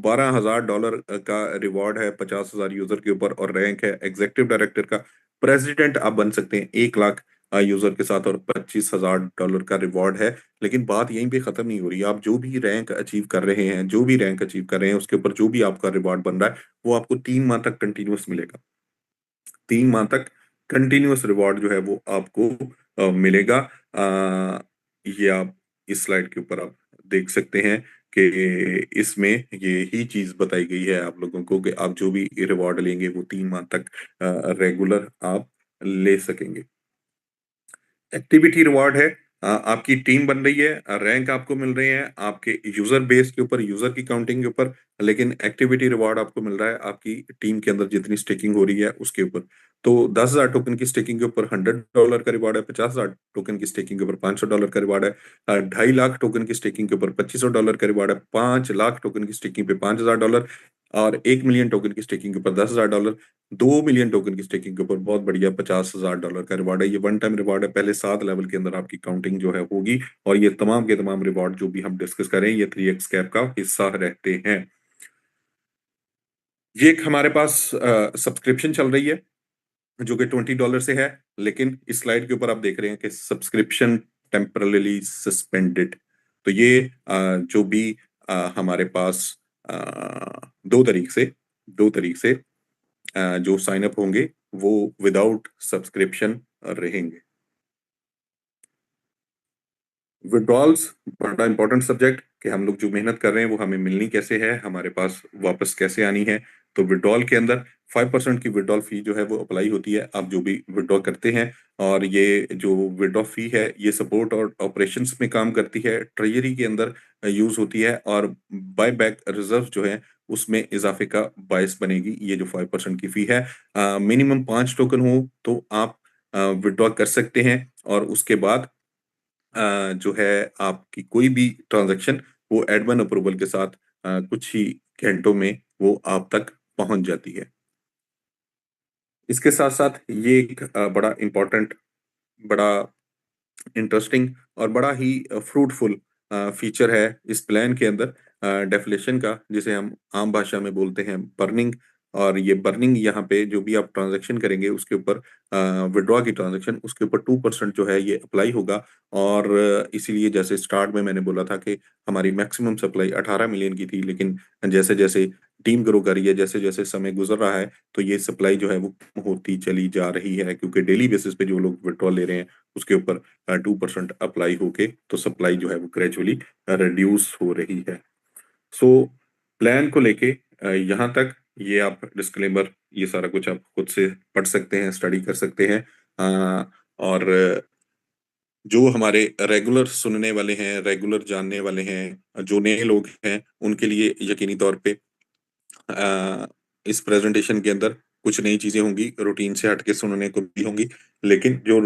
$12000 का रिवॉर्ड है 50000 यूजर के ऊपर और रैंक है एग्जीक्यूटिव डायरेक्टर का। प्रेसिडेंट आप बन सकते हैं 1 लाख यूजर के साथ और $25000 का रिवॉर्ड है। लेकिन बात यहीं पे खत्म नहीं हो रही। आप जो भी रैंक अचीव कर रहे हैं, जो भी रैंक अचीव कर रहे हैं, उसके ऊपर जो भी आपका रिवॉर्ड बन रहा है, वो आपको 3 माह तक कंटिन्यूअस मिलेगा। 3 माह तक कंटिन्यूअस रिवॉर्ड जो है वो आपको मिलेगा। ये आप इस स्लाइड के ऊपर आप देख सकते हैं कि इसमें ये ही चीज़ बताई गई है आप लोगों को कि आप जो भी रिवॉर्ड लेंगे वो 3 माह तक रेगुलर आप ले सकेंगे। एक्टिविटी रिवॉर्ड है। आपकी टीम बन रही है, रैंक आपको मिल रहे हैं, आपके यूज़र बेस के ऊपर, यूज़र की काउंटिंग के ऊपर, लेकिन एक्टिविटी रिवॉर्ड आपको मिल रहा है आपकी टीम के अंदर जितनी स्टेकिंग हो रही है उसके ऊपर। तो 10,000 टोकन की स्टेकिंग के ऊपर $100 का रिवॉर्ड है, 50,000 टोकन की स्टेकिंग के ऊपर $500 का रिवॉर्ड है, 2.5 लाख टोकन की स्टेकिंग के ऊपर $2500 का रिवॉर्ड है, 5 लाख टोकन की स्टेकिंग पे $5000 और 1 मिलियन टोकन की स्टेकिंग के ऊपर $10,000, 2 मिलियन टोकन की स्टेकिंग के ऊपर बहुत बढ़िया $50,000 का रिवॉर्ड है। ये वन टाइम रिवॉर्ड है, पहले 7 लेवल के अंदर आपकी काउंटिंग जो है होगी और ये तमाम के तमाम रिवॉर्ड जो भी हम डिस्कस करें, ये 3x कैप का हिस्सा रहते हैं। ये एक हमारे पास सब्सक्रिप्शन चल रही है, जो कि $20 से है, लेकिन इस स्लाइड के ऊपर आप देख रहे हैं कि सब्सक्रिप्शन टेम्परेरीली सस्पेंडेड। तो ये जो भी हमारे पास अ, 2 तरीक से 2 तरीक से जो साइन अप होंगे, वो विदाउट सब्सक्रिप्शन रहेंगे। विथड्रॉल्स बड़ा इंपॉर्टेंट सब्जेक्ट कि हम लोग जो मेहनत कर रहे हैं वो हमें मिलनी कैसे है, हमारे पास वापस कैसे आनी है। तो विथड्रॉल के अंदर 5% की विथड्रॉल फी जो है वो अप्लाई होती है, आप जो भी विथड्रॉ करते हैं। और ये जो विथड्रॉ फी है ये सपोर्ट और ऑपरेशंस में काम करती है, ट्रेजरी के अंदर यूज़ होती है और बाय बैक रिजर्व जो है उसमें इज़ाफ़े का बायस बनेगी ये जो 5% की फी है। मिनिमम 5 टोकन हो तो आप विथड्रॉ कर सकते हैं और उसके बाद जो है आपकी कोई भी ट्रांज़ैक्शन वो एडमिन अप्रूवल के साथ कुछ ही घंटों में वो आप तक पहुँच जाती है। इसके साथ-साथ ये एक बड़ा इम्पोर्टेंट, बड़ा इंटरेस्टिंग और बड़ा ही फ्रूटफुल फीचर है इस प्लान के अंदर, डेफिलेशन का, जिसे हम आम भाषा में बोलते हैं बर्निंग। और ये बर्निंग यहाँ पे जो भी आप ट्रांज़ैक्शन करेंगे उसके ऊपर, विथड्रॉ की ट्रांज़ैक्शन उसके ऊपर 2% जो है ये अप्लाई होगा। और इसीलिए जैसे स्टार्ट में मैंने बोला था कि हमारी मैक्सिमम सप्लाई 18 मिलियन की थी, लेकिन जैसे-जैसे टीम ग्रो कर रही है, जैसे-जैसे समय गुज़र रहा है, तो ये सप्लाई जो है वो कम होती चली जा रही है, क्योंकि डेली बेसिस पे जो लोग विथड्रॉ ले रहे हैं उसके ऊपर 2% अप्लाई होके तो सप्लाई जो है वो ग्रेजुअली रिड्यूस हो रही है। सो प्लान को लेके यहाँ तक ये आप डिस्क्लेमर, ये सारा कुछ आप खुद से पढ़ सकते हैं, स्टडी कर सकते हैं। और जो हमारे रेगुलर सुनने वाले हैं, रेगुलर जानने वाले हैं, जो नए लोग हैं, उनके लिए यकीनी तौर पे इस प्रेज़ेंटेशन के अंदर कुछ नई चीजें होंगी, रूटीन से हटके सुनने को भी होंगी, लेकिन जो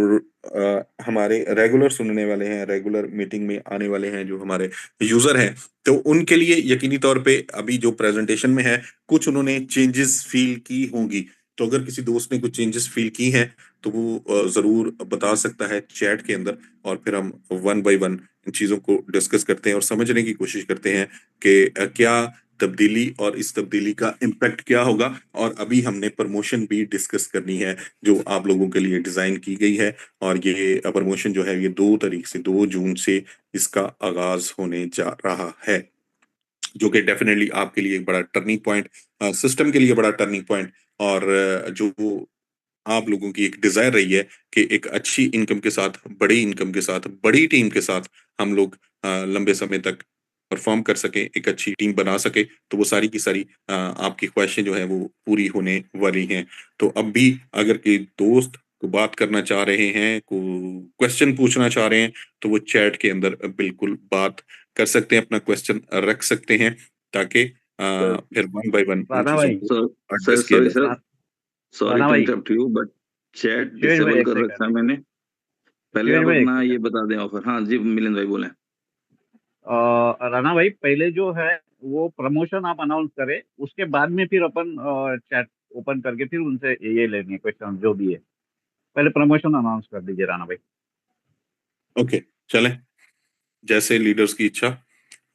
हमारे रेगुलर सुनने वाले हैं, रेगुलर मीटिंग में आने वाले हैं, जो हमारे यूजर हैं, तो उनके लिए यकीनी तौर पे अभी जो प्रेजेंटेशन में है, कुछ उन्होंने चेंजेस फील की होंगी। तो अगर किसी दोस्त ने कुछ चेंजेस फील की हैं, तो वो जरूर बता सकता है चैट के अंदर, और फिर हम वन बाय वन इन चीजों को डिस्कस करते हैं और समझने की कोशिश करते हैं कि क्या तब्दीली और इस तब्दीली का इम्पैक्ट क्या होगा। और अभी हमने प्रमोशन भी डिस्कस करनी है, जो आप लोगों के लिए डिजाइन की गई है। और ये प्रमोशन जो है, ये 2 तारीख से 2 जून से इसका आगाज होने जा रहा है, जो कि डेफिनेटली आपके लिए एक बड़ा टर्निंग पॉइंट, सिस्टम के लिए बड़ा टर्निंग पॉइंट, और जो आप लोगों की एक डिजायर रही है कि एक अच्छी इनकम के साथ, बड़ी इनकम के साथ, बड़ी टीम के साथ हम लोग लंबे समय तक परफॉर्म कर सके, एक अच्छी टीम बना सके, तो वो सारी की सारी आपकी ख्वाहिशें जो है वो पूरी होने वाली हैं। तो अब भी अगर कोई दोस्त को बात करना चाह रहे हैं, को क्वेश्चन पूछना चाह रहे हैं, तो वो चैट के अंदर बिल्कुल बात कर सकते हैं, अपना क्वेश्चन रख सकते हैं, ताकि सर फिर one by one in Rana चीजों भाई को सर सर एड्रेस किया सॉरी जा सर, रा- सॉरी राणा टू भाई interrupt you, but chat Shivesh भाई डिसेबल एक कर सेकंड। रखा है मैंने। पहले शिवेश आप भाई एक अपना ये सेकंड। बता दें ऑफर। हाँ जी मिलिंद भाई बोले। राणा भाई पहले जो है वो प्रमोशन आप अनाउंस करें, उसके बाद में फिर अपन चैट ओपन करके फिर उनसे ये लेंगे क्वेश्चन जो भी है। पहले प्रमोशन अनाउंस कर दीजिए राणा भाई। ओके, चलें, जैसे लीडर्स की इच्छा।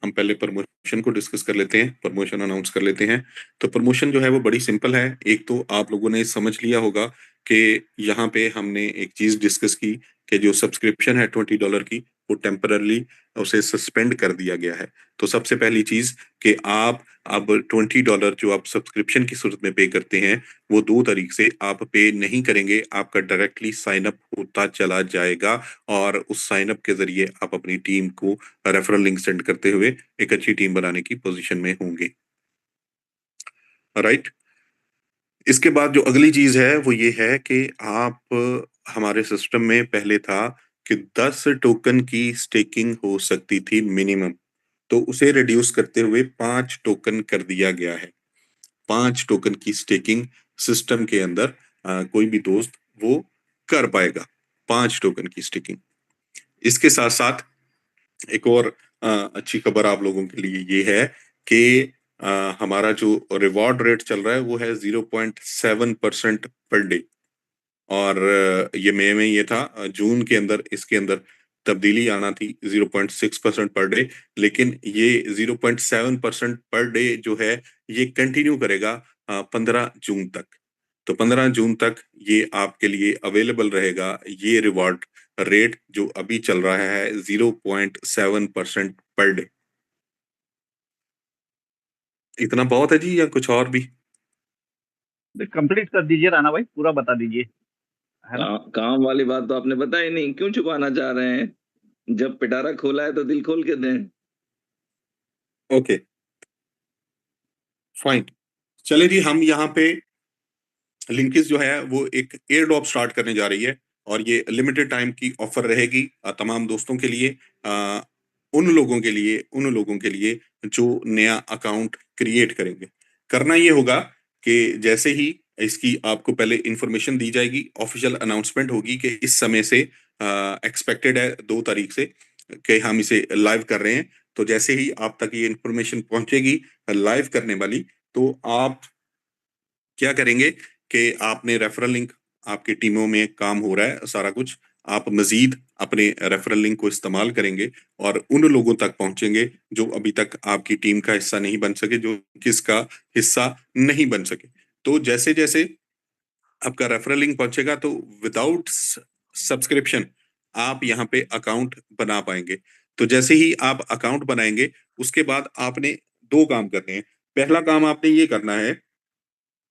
हम पहले प्रमोशन को डिस्कस कर लेते हैं, प्रमोशन अनाउंस कर लेते हैं। तो प्रमोशन जो है वो बड़ी सिंपल है। एक तो आप लोगों ने समझ लिया होगा कि यहाँ पे हमने एक चीज डिस्कस की कि जो सब्सक्रिप्शन है $20 की, वो टेम्पररली उसे सस्पेंड कर दिया गया है। तो सबसे पहली चीज कि आप अब $20 जो आप सब्सक्रिप्शन की सूरत में पे करते हैं, वो 2 तारीख से आप पे नहीं करेंगे, आपका डायरेक्टली साइन अप होता चला जाएगा। और उस साइन अप के जरिए आप अपनी टीम को रेफरल लिंक सेंड करते हुए एक अच्छी टीम बनाने की पोजीशन में होंगे। राइट। इसके बाद जो अगली चीज है वो ये है कि आप, हमारे सिस्टम में पहले था कि 10 टोकन की स्टेकिंग हो सकती थी मिनिमम, तो उसे रिड्यूस करते हुए 5 टोकन कर दिया गया है। 5 टोकन की स्टेकिंग सिस्टम के अंदर कोई भी दोस्त वो कर पाएगा, 5 टोकन की स्टेकिंग। इसके साथ साथ एक और अच्छी खबर आप लोगों के लिए ये है कि हमारा जो रिवॉर्ड रेट चल रहा है वो है 0.7% पर डे। और ये मई में ये था, जून के अंदर इसके अंदर तब्दीली आना थी 0.6% पर डे, लेकिन ये 0.7% पर डे जो है ये कंटिन्यू करेगा 15 जून तक। तो 15 जून तक ये आपके लिए अवेलेबल रहेगा, ये रिवॉर्ड रेट जो अभी चल रहा है 0.7% पर डे। इतना बहुत है जी, या कुछ और भी? कंप्लीट कर दीजिए राणा भाई, पूरा बता दीजिए, है ना। काम वाली बात तो आपने बताई नहीं, क्यों छुपाना चाह रहे हैं? जब पिटारा खोला है तो दिल खोल के दें। Okay, fine. चले जी, हम यहाँ पे लिंकिस जो है वो एक एयर ड्रॉप स्टार्ट करने जा रही है, और ये लिमिटेड टाइम की ऑफर रहेगी तमाम दोस्तों के लिए, उन लोगों के लिए जो नया अकाउंट क्रिएट करेंगे। करना ये होगा कि जैसे ही इसकी आपको पहले इंफॉर्मेशन दी जाएगी, ऑफिशियल अनाउंसमेंट होगी कि इस समय से एक्सपेक्टेड है 2 तारीख से कि हम इसे लाइव कर रहे हैं। तो जैसे ही आप तक ये इंफॉर्मेशन पहुंचेगी लाइव करने वाली, तो आप क्या करेंगे कि आपने रेफरल लिंक, आपकी टीमों में काम हो रहा है सारा कुछ, आप मजीद अपने रेफरल लिंक को इस्तेमाल करेंगे और उन लोगों तक पहुंचेंगे जो अभी तक आपकी टीम का हिस्सा नहीं बन सके, जो किसका हिस्सा नहीं बन सके। तो जैसे जैसे आपका रेफरल लिंक पहुंचेगा, तो विदाउट सब्सक्रिप्शन आप यहाँ पे अकाउंट बना पाएंगे। तो जैसे ही आप अकाउंट बनाएंगे, उसके बाद आपने 2 काम करने हैं। पहला काम आपने ये करना है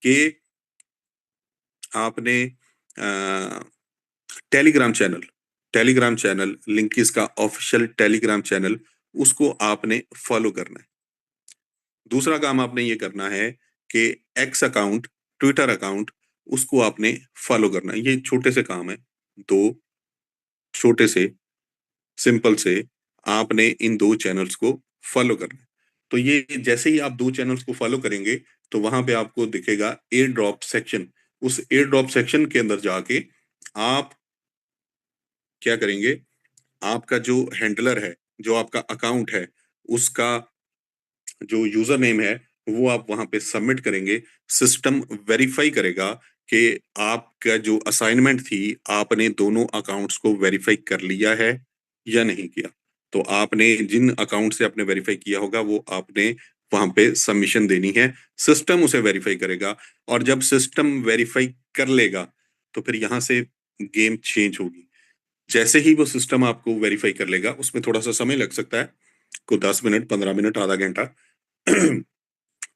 कि आपने टेलीग्राम चैनल लिंक इसका ऑफिशियल टेलीग्राम चैनल, उसको आपने फॉलो करना है। दूसरा काम आपने ये करना है कि एक्स अकाउंट, ट्विटर अकाउंट, उसको आपने फॉलो करना है। ये छोटे से काम है, 2 छोटे से सिंपल से, आपने इन 2 चैनल्स को फॉलो करना है। तो ये जैसे ही आप 2 चैनल्स को फॉलो करेंगे, तो वहां पे आपको दिखेगा एयर ड्रॉप सेक्शन। उस एयर ड्रॉप सेक्शन के अंदर जाके आप क्या करेंगे, आपका जो हैंडलर है, जो आपका अकाउंट है, उसका जो यूजर नेम है वो आप वहां पे सबमिट करेंगे। सिस्टम वेरीफाई करेगा कि आपका जो असाइनमेंट थी, आपने दोनों अकाउंट्स को वेरीफाई कर लिया है या नहीं किया। तो आपने जिन अकाउंट से आपने वेरीफाई किया होगा वो आपने वहां पे सबमिशन देनी है। सिस्टम उसे वेरीफाई करेगा, और जब सिस्टम वेरीफाई कर लेगा तो फिर यहां से गेम चेंज होगी। जैसे ही वो सिस्टम आपको वेरीफाई कर लेगा, उसमें थोड़ा सा समय लग सकता है, को 10 मिनट, 15 मिनट, आधा घंटा।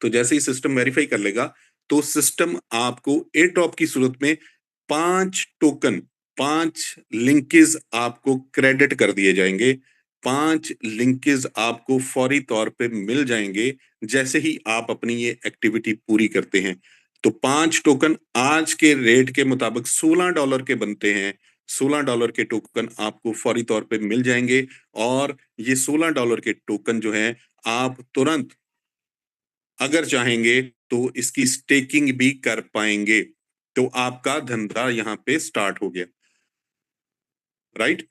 तो जैसे ही सिस्टम वेरीफाई कर लेगा, तो सिस्टम आपको एयर ड्रॉप की सूरत में 5 टोकन, 5 लिंकेज आपको क्रेडिट कर दिए जाएंगे। 5 लिंकेज आपको फौरी तौर पे मिल जाएंगे जैसे ही आप अपनी ये एक्टिविटी पूरी करते हैं। तो 5 टोकन आज के रेट के मुताबिक $16 के बनते हैं। $16 के टोकन आपको फौरी तौर पे मिल जाएंगे, और ये $16 के टोकन जो है, आप तुरंत अगर चाहेंगे तो इसकी स्टेकिंग भी कर पाएंगे। तो आपका धंधा यहां पे स्टार्ट हो गया, राइट।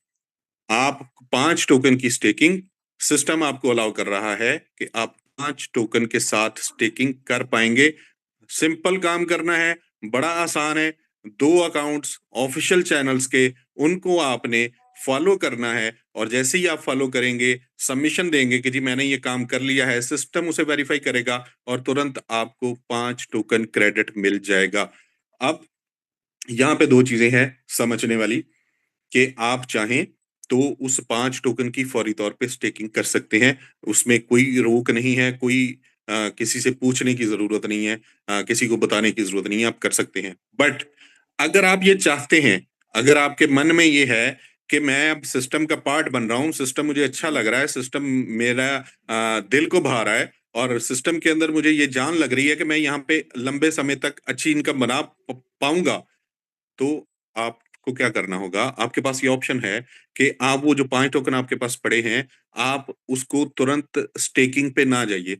आप 5 टोकन की स्टेकिंग, सिस्टम आपको अलाउ कर रहा है कि आप 5 टोकन के साथ स्टेकिंग कर पाएंगे। सिंपल काम करना है, बड़ा आसान है। 2 अकाउंट्स ऑफिशियल चैनल्स के, उनको आपने फॉलो करना है, और जैसे ही आप फॉलो करेंगे, सबमिशन देंगे कि जी मैंने ये काम कर लिया है, सिस्टम उसे वेरीफाई करेगा और तुरंत आपको 5 टोकन क्रेडिट मिल जाएगा। अब यहाँ पे 2 चीजें हैं समझने वाली, कि आप चाहें तो उस 5 टोकन की फौरी तौर पे स्टेकिंग कर सकते हैं। उसमें कोई रोक नहीं है, कोई किसी से पूछने की जरूरत नहीं है, किसी को बताने की जरूरत नहीं है, आप कर सकते हैं। बट अगर आप ये चाहते हैं, अगर आपके मन में ये है कि मैं अब सिस्टम का पार्ट बन रहा हूँ, सिस्टम मुझे अच्छा लग रहा है, सिस्टम मेरा दिल को भा रहा है, और सिस्टम के अंदर मुझे ये जान लग रही है कि मैं यहाँ पे लंबे समय तक अच्छी इनकम बना पाऊंगा, तो आपको क्या करना होगा, आपके पास ये ऑप्शन है कि आप वो जो 5 टोकन आपके पास पड़े हैं, आप उसको तुरंत स्टेकिंग पे ना जाइए।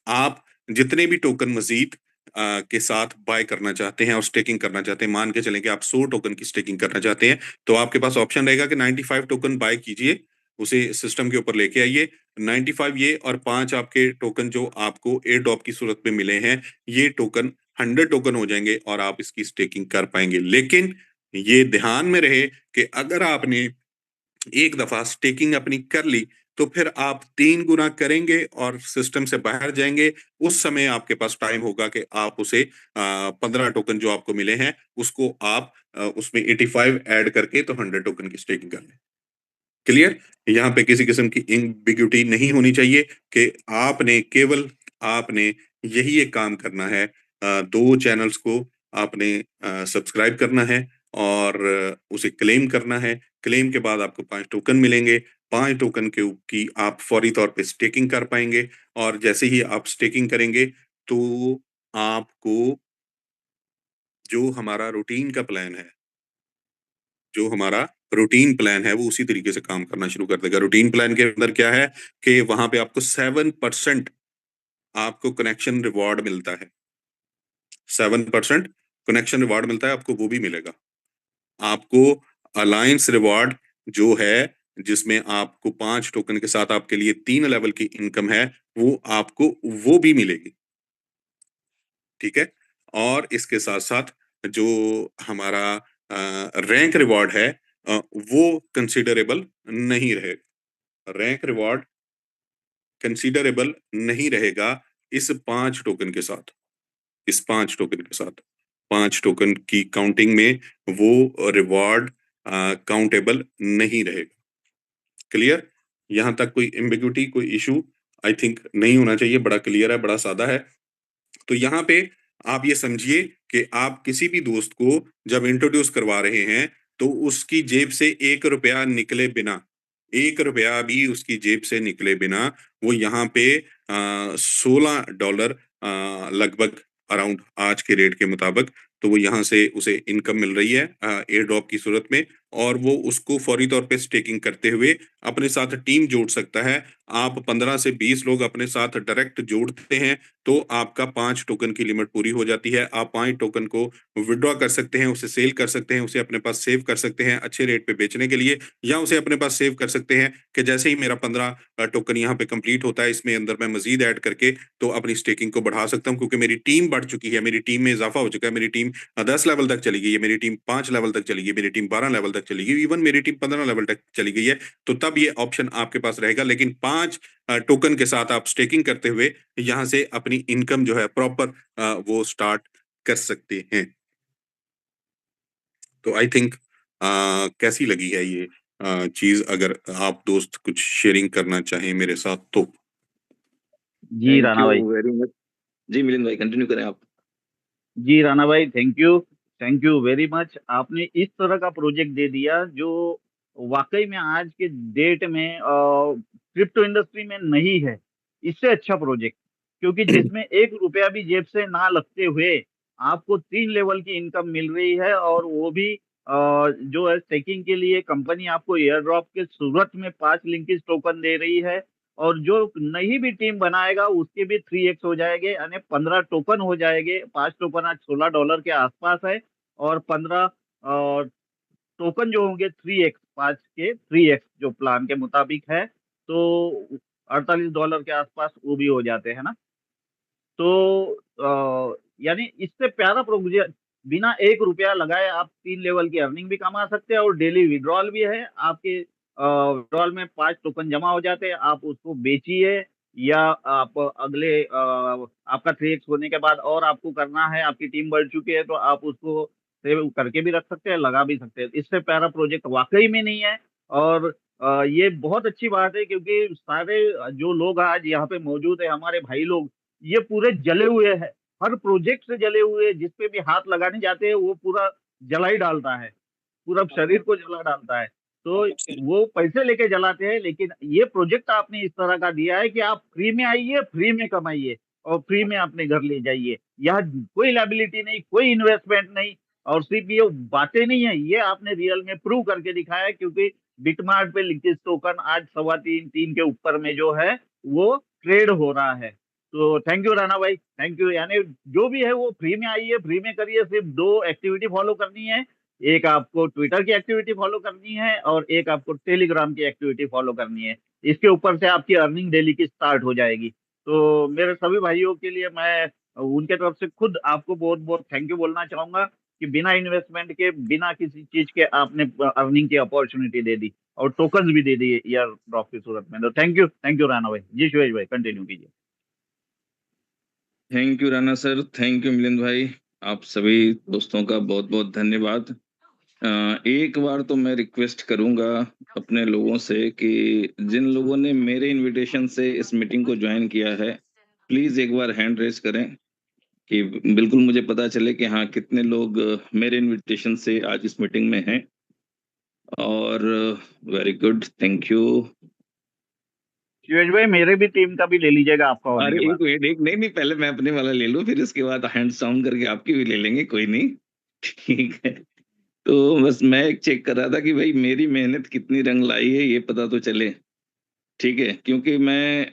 आप जितने भी टोकन मजीद के साथ बाय करना चाहते हैं और स्टेकिंग करना चाहते हैं, मान के चलें कि आप 100 टोकन की स्टेकिंग करना चाहते हैं, तो आपके पास ऑप्शन रहेगा कि 95 टोकन बाय कीजिए, उसे सिस्टम के ऊपर लेके आइए। 95 ये, और 5 आपके टोकन जो आपको एयर ड्रॉप की सूरत में मिले हैं, ये टोकन 100 टोकन हो जाएंगे और आप इसकी स्टेकिंग कर पाएंगे। लेकिन ये ध्यान में रहे कि अगर आपने एक दफा स्टेकिंग अपनी कर ली, तो फिर आप 3 गुना करेंगे और सिस्टम से बाहर जाएंगे। उस समय आपके पास टाइम होगा कि आप उसे 15 टोकन जो आपको मिले हैं, उसको आप उसमें 85 ऐड करके तो 100 टोकन की स्टेकिंग कर लें। क्लियर। यहाँ पे किसी किस्म की एम्बिग्युइटी नहीं होनी चाहिए कि आपने केवल, आपने यही एक काम करना है, 2 चैनल्स को आपने सब्सक्राइब करना है और उसे क्लेम करना है। क्लेम के बाद आपको 5 टोकन मिलेंगे। 5 टोकन के की आप फौरी तौर पे स्टेकिंग कर पाएंगे, और जैसे ही आप स्टेकिंग करेंगे तो आपको जो हमारा रूटीन का प्लान है, जो हमारा रूटीन प्लान है, वो उसी तरीके से काम करना शुरू कर देगा। रूटीन प्लान के अंदर क्या है कि वहां पे आपको 7% आपको कनेक्शन रिवॉर्ड मिलता है। 7% कनेक्शन रिवॉर्ड मिलता है आपको, वो भी मिलेगा आपको। अलायंस रिवॉर्ड जो है, जिसमें आपको 5 टोकन के साथ आपके लिए 3 लेवल की इनकम है, वो आपको वो भी मिलेगी। ठीक है। और इसके साथ साथ जो हमारा रैंक रिवॉर्ड है, वो कंसिडरेबल नहीं रहेगा। रैंक रिवॉर्ड कंसीडरेबल नहीं रहेगा इस 5 टोकन के साथ। इस 5 टोकन के साथ 5 टोकन की काउंटिंग में वो रिवॉर्ड काउंटेबल नहीं रहेगा। क्लियर। यहां तक कोई एम्बिग्युइटी, कोई इशू आई थिंक नहीं होना चाहिए। बड़ा क्लियर है, बड़ा सादा है। तो यहाँ पे आप ये समझिए कि आप किसी भी दोस्त को जब इंट्रोड्यूस करवा रहे हैं, तो उसकी जेब से 1 रुपया निकले बिना, 1 रुपया भी उसकी जेब से निकले बिना, वो यहाँ पे $16 लगभग, अराउंड आज के रेट के मुताबिक, तो वो यहाँ से उसे इनकम मिल रही है एयर ड्रॉप की सूरत में। और वो उसको फौरी तौर पे स्टेकिंग करते हुए अपने साथ टीम जोड़ सकता है। आप 15 से 20 लोग अपने साथ डायरेक्ट जोड़ते हैं तो आपका 5 टोकन की लिमिट पूरी हो जाती है। आप 5 टोकन को विथड्रॉ कर सकते हैं, उसे सेल कर सकते हैं, उसे अपने पास सेव कर सकते हैं अच्छे रेट पे बेचने के लिए, या उसे अपने पास सेव कर सकते हैं कि जैसे ही मेरा 15 टोकन यहाँ पे कंप्लीट होता है, इसमें अंदर मैं मज़ीद ऐड करके तो अपनी स्टेकिंग को बढ़ा सकता हूँ, क्योंकि मेरी टीम बढ़ चुकी है, मेरी टीम में इज़ाफ़ा हो चुका है, मेरी टीम 10 लेवल तक चली गई है, मेरी टीम 5 लेवल तक चली गई, मेरी टीम 12 लेवल तक चली गई, इवन मेरी टीम 15 लेवल तक चली गई है, तो तब ये ऑप्शन आपके पास रहेगा। लेकिन 5 टोकन के साथ आप स्टेकिंग करते हुए यहाँ से अपनी इनकम जो है प्रॉपर वो स्टार्ट कर सकते हैं। तो आई थिंक कैसी लगी है ये चीज़? अगर आप दोस्त कुछ शेयरिंग करना चाहें मेरे साथ तो? जी थैंक राणा यू भाई। Very much. जी मिलिंद भाई कंटिन्यू करें आप। जी राणा भाई, थैंक यू वेरी मच। आपने इस तरह का प्रोजेक्ट दे दिया जो वाकई में आज के डेट में क्रिप्टो इंडस्ट्री में नहीं है इससे अच्छा प्रोजेक्ट, क्योंकि जिसमें 1 रुपया भी जेब से ना लगते हुए आपको 3 लेवल की इनकम मिल रही है, और वो भी जो है स्टेकिंग के लिए कंपनी आपको एयर ड्रॉप के सूरत में 5 लिंकेज टोकन दे रही है, और जो नहीं भी टीम बनाएगा उसके भी 3x हो जाएंगे, यानी 15 टोकन हो जाएंगे। 5 टोकन आज $16 के आसपास है, और 15 टोकन जो होंगे 3x, 5 के 3x जो प्लान के मुताबिक है, तो $48 के आसपास वो भी हो जाते हैं ना। तो यानी इससे प्यारा प्रोजेक्ट, बिना 1 रुपया लगाए आप 3 लेवल की अर्निंग भी कमा सकते हैं, और डेली विड्रॉल भी है आपके। विड्रॉल में 5 टोकन जमा हो जाते हैं, आप उसको बेचिए, या आप अगले आपका 3x होने के बाद और आपको करना है, आपकी टीम बढ़ चुकी है, तो आप उसको सेव करके भी रख सकते हैं, लगा भी सकते हैं। इससे प्यारा प्रोजेक्ट वाकई में नहीं है। और ये बहुत अच्छी बात है, क्योंकि सारे जो लोग आज यहाँ पे मौजूद है, हमारे भाई लोग, ये पूरे जले हुए हैं, हर प्रोजेक्ट से जले हुए, जिस पे भी हाथ लगाने जाते हैं वो पूरा जला ही डालता है, पूरा शरीर को जला डालता है। तो वो पैसे लेके जलाते हैं, लेकिन ये प्रोजेक्ट आपने इस तरह का दिया है कि आप फ्री में आइए, फ्री में कमाइए, और फ्री में अपने घर ले जाइए। यहाँ कोई लायबिलिटी नहीं, कोई इन्वेस्टमेंट नहीं, और सिर्फ ये बातें नहीं है, ये आपने रियल में प्रूव करके दिखाया है, क्योंकि बिटमार्ट पे लिंकेज टोकन आज 3.25-3 के ऊपर में जो है वो ट्रेड हो रहा है। तो थैंक यू राणा भाई, थैंक यू। यानी जो भी है वो फ्री में आइए, फ्री में करिए। सिर्फ 2 एक्टिविटी फॉलो करनी है, एक आपको ट्विटर की एक्टिविटी फॉलो करनी है, और एक आपको टेलीग्राम की एक्टिविटी फॉलो करनी है। इसके ऊपर से आपकी अर्निंग डेली की स्टार्ट हो जाएगी। तो मेरे सभी भाइयों के लिए मैं उनके तरफ से खुद आपको बहुत बहुत थैंक यू बोलना चाहूंगा, कि बिना इन्वेस्टमेंट के, बिना किसी चीज के आपने अर्निंग की अपॉर्चुनिटी दे दी, और टोकन्स भी दे दिए ईयर ड्रॉप की सूरत में। तो थैंक यू राणा भाई। जी सुरेश भाई कंटिन्यू कीजिए। Thank you Rana sir, thank you Milind भाई। आप सभी दोस्तों का बहुत बहुत धन्यवाद। एक बार तो मैं रिक्वेस्ट करूंगा अपने लोगों से कि जिन लोगों ने मेरे इनविटेशन से इस मीटिंग को ज्वाइन किया है, प्लीज एक बार हैंड रेज करें, कि बिल्कुल मुझे पता चले कि हाँ कितने लोग मेरे इनविटेशन से आज इस मीटिंग में हैं। और very good, thank you. Suresh भाई मेरे भी टीम का भी ले लीजिएगा आपका होने अरे के बाद। एक मिनट, एक नहीं नहीं, पहले मैं अपने वाला ले लूं, फिर इसके बाद हैंड साउंड करके आपकी भी ले लेंगे, कोई नहीं। ठीक है। तो बस मैं एक चेक कर रहा था कि भाई मेरी मेहनत कितनी रंग लाई है, ये पता तो चले। ठीक है, क्योंकि मैं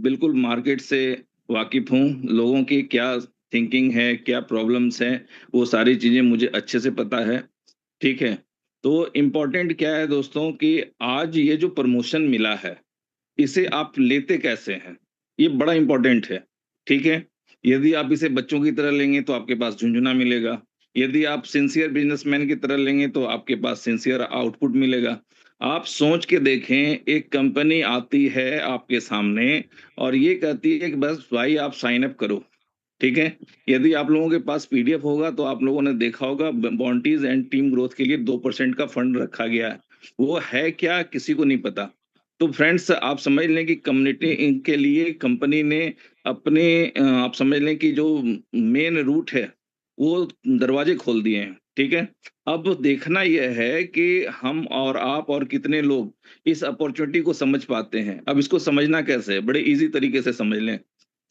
बिल्कुल मार्केट से वाकिफ हूँ, लोगों की क्या थिंकिंग है, क्या प्रॉब्लम्स हैं, वो सारी चीजें मुझे अच्छे से पता है। ठीक है। तो इम्पोर्टेंट क्या है दोस्तों, कि आज ये जो प्रमोशन मिला है, इसे आप लेते कैसे हैं, ये बड़ा इंपॉर्टेंट है। ठीक है। यदि आप इसे बच्चों की तरह लेंगे तो आपके पास झुंझुना मिलेगा। यदि आप सिंसियर बिजनेसमैन की तरह लेंगे तो आपके पास सिंसियर आउटपुट मिलेगा। आप सोच के देखें, एक कंपनी आती है आपके सामने और ये कहती है कि बस भाई आप साइन अप करो। ठीक है। यदि आप लोगों के पास पीडीएफ होगा तो आप लोगों ने देखा होगा, बॉन्टीज एंड टीम ग्रोथ के लिए 2% का फंड रखा गया है। वो है क्या, किसी को नहीं पता। तो फ्रेंड्स आप समझ लें कि कम्युनिटी के लिए कंपनी ने अपने आप समझ लें कि जो मेन रूट है वो दरवाजे खोल दिए हैं। ठीक है। अब देखना यह है कि हम और आप और कितने लोग इस अपॉर्चुनिटी को समझ पाते हैं। अब इसको समझना कैसे है, बड़े इजी तरीके से समझ लें।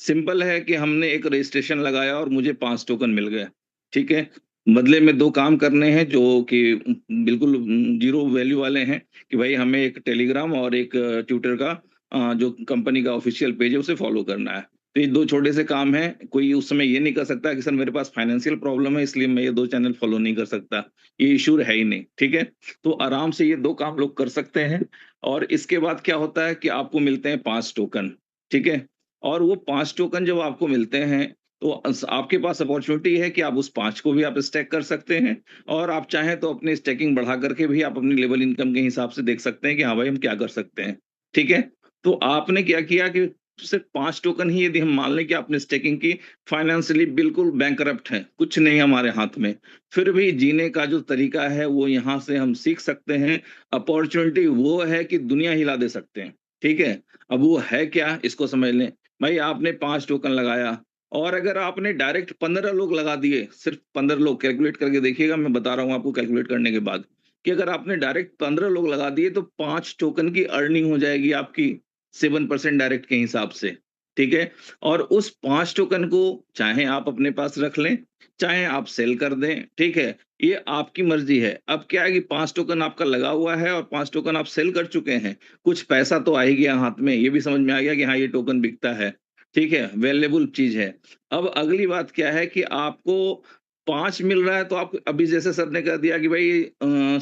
सिंपल है कि हमने एक रजिस्ट्रेशन लगाया और मुझे 5 टोकन मिल गए। ठीक है। बदले में 2 काम करने हैं जो कि बिल्कुल ज़ीरो वैल्यू वाले हैं कि भाई हमें एक टेलीग्राम और एक ट्विटर का जो कंपनी का ऑफ़िशियल पेज है उसे फ़ॉलो करना है। तो ये 2 छोटे से काम हैं, कोई उस समय ये नहीं कर सकता कि सर मेरे पास फाइनेंशियल प्रॉब्लम है इसलिए मैं ये 2 चैनल फ़ॉलो नहीं कर सकता। ये इश्यू है ही नहीं, ठीक है? तो आराम से ये 2 काम लोग कर सकते हैं और इसके बाद क्या होता है कि आपको मिलते हैं 5 टोकन, ठीक है? और वो 5 टोकन जब आपको मिलते हैं तो आपके पास अपॉर्चुनिटी है कि आप उस 5 को भी आप स्टैक कर सकते हैं और आप चाहें तो अपनी स्टैकिंग बढ़ा करके भी आप अपनी लेवल इनकम के हिसाब से देख सकते हैं कि हाँ भाई हम क्या कर सकते हैं, ठीक है? तो आपने क्या किया कि सिर्फ 5 टोकन ही यदि हम मान लें कि आपने स्टैकिंग की, फाइनेंशियली बिल्कुल बैंकरप्ट हैं, कुछ नहीं है हमारे हाथ में, फिर भी जीने का जो तरीका है वो यहाँ से हम सीख सकते हैं। अपॉर्चुनिटी वो है कि दुनिया हिला दे सकते हैं, ठीक है? अब वो है क्या इसको समझ लें। भाई आपने 5 टोकन लगाया और अगर आपने डायरेक्ट 15 लोग लगा दिए, सिर्फ 15 लोग कैलकुलेट करके देखिएगा, मैं बता रहा हूँ आपको कैलकुलेट करने के बाद, कि अगर आपने डायरेक्ट 15 लोग लगा दिए तो 5 टोकन की अर्निंग हो जाएगी आपकी 7% डायरेक्ट के हिसाब से, ठीक है? और उस 5 टोकन को चाहे आप अपने पास रख लें, चाहे आप सेल कर दें, ठीक है? ये आपकी मर्ज़ी है। अब क्या है कि 5 टोकन आपका लगा हुआ है और 5 टोकन आप सेल कर चुके हैं, कुछ पैसा तो आ ही गया हाथ में, ये भी समझ में आ गया कि हाँ, ये टोकन बिकता है, ठीक है? वैल्यूएबल चीज़ है। अब अगली बात क्या है कि आपको 5 मिल रहा है तो आप अभी जैसे सर ने कह दिया कि भाई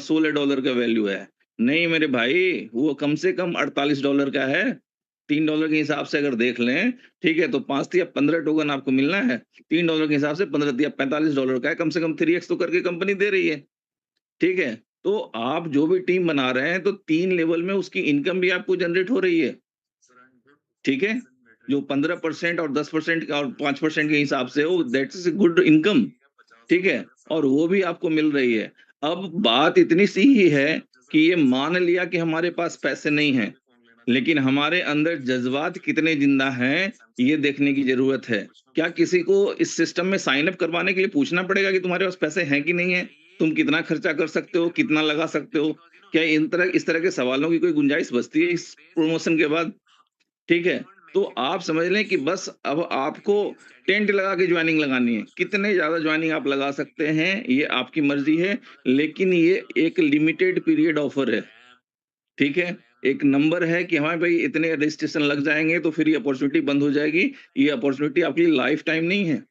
$16 का वैल्यू है। नहीं मेरे भाई, वो कम से कम $48 का है। $3 के हिसाब से अगर देख लें, ठीक है? तो 5 तिया 15 टोकन आपको मिलना है। $3 के हिसाब से 15 तिया $45 का है, कम से कम 3x तो करके कंपनी दे रही है, ठीक है? तो आप जो भी टीम बना रहे हैं, तो 3 लेवल में उसकी इनकम भी आपको जनरेट हो रही है। ठीक है? जो 15% और 10% का और 5% के हिसाब से हो that's is a good income, ठीक है? और वो भी आपको मिल रही है। अब बात इतनी सी ही है कि ये मान लिया कि हमारे पास पैसे नहीं हैं, लेकिन हमारे अंदर जज़्बात कितने ज़िंदा हैं, ये देखने की ज़रूरत है। क्या किसी को इस सिस्टम में साइन अप करवाने के लिए पूछना पड़ेगा कि तुम्हारे पास पैसे हैं कि नहीं हैं? तुम कितना खर्चा कर सकते हो, कितना लगा सकते हो? क्या इस तरह के सवालों की कोई गुंजाइश बचती है इस प्रमोशन के बाद? ठीक है? तो आप समझ लें कि बस अब आपको टेंट लगा के जॉइनिंग लगानी है। कितने ज़्यादा जॉइनिंग आप लगा सकते हैं, ये आपकी मर्ज़ी है, लेकिन ये एक लिमिटेड पीरियड ऑफ़र है, ठीक है? एक नंबर है कि हाँ भाई इतने रजिस्ट्रेशन लग जाएँगे तो फिर ये अपॉर्च्युनिटी बंद हो जाएगी। ये अपॉर्च्युनिटी आपकी लाइफ़ टाइम नहीं है,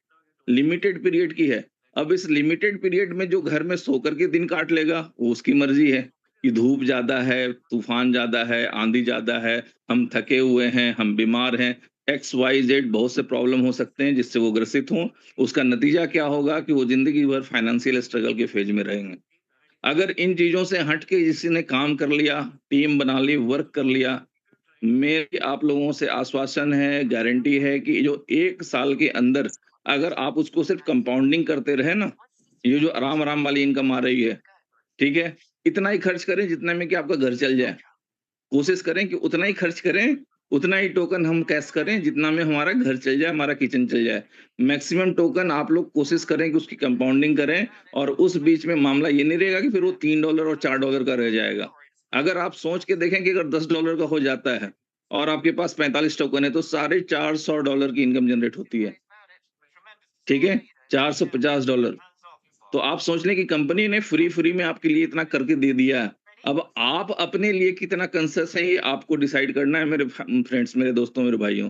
लिमिटेड पीरियड की है। अब इस लिमिटेड पीरियड में जो घर में सो कर के दिन काट लेगा, वो उसकी मर्ज़ी है कि धूप ज़्यादा है, तूफ़ान ज़्यादा है, आँधी ज़्यादा है, हम थके हुए हैं, हम बीमार हैं, एक्स, वाई, ज़ेड बहुत से प्रॉब्लम हो सकते हैं जिससे वो ग्रसित हों। उसका नतीजा क्या होगा कि वो ज़िंदगी भर फाइनेंशियल स्ट्रगल के फ़ेज़ में रहेंगे। अगर इन चीज़ों से हट के किसी ने काम कर लिया, टीम बना ली, वर्क कर लिया, मेरी आप लोगों से आश्वासन है, गारंटी है कि जो 1 साल के अंदर अगर आप उसको सिर्फ़ कंपाउंडिंग करते रहे ना, ये जो आराम-आराम वाली इनकम आ रही है, ठीक है? इतना ही खर्च करें जितने में कि आपका घर चल जाए। कोशिश करें कि उतना ही खर्च करें, उतना ही टोकन हम कैश करें जितना में हमारा घर चल जाए, हमारा किचन चल जाए। मैक्सिमम टोकन आप लोग कोशिश करें कि उसकी कंपाउंडिंग करें और उस बीच में मामला ये नहीं रहेगा कि फिर वो $3 और $4 का रह जाएगा। अगर आप सोच के देखें कि अगर $10 का हो जाता है और आपके पास 45 टोकन है तो साढ़े $400 की इनकम जनरेट होती है, ठीक है? $450। तो आप सोच लें कि कंपनी ने फ्री में आपके लिए इतना करके दे दिया है। अब आप अपने लिए कितना कॉन्शियस हैं ये आपको डिसाइड करना है मेरे फ्रेंड्स, मेरे दोस्तों, मेरे भाइयों,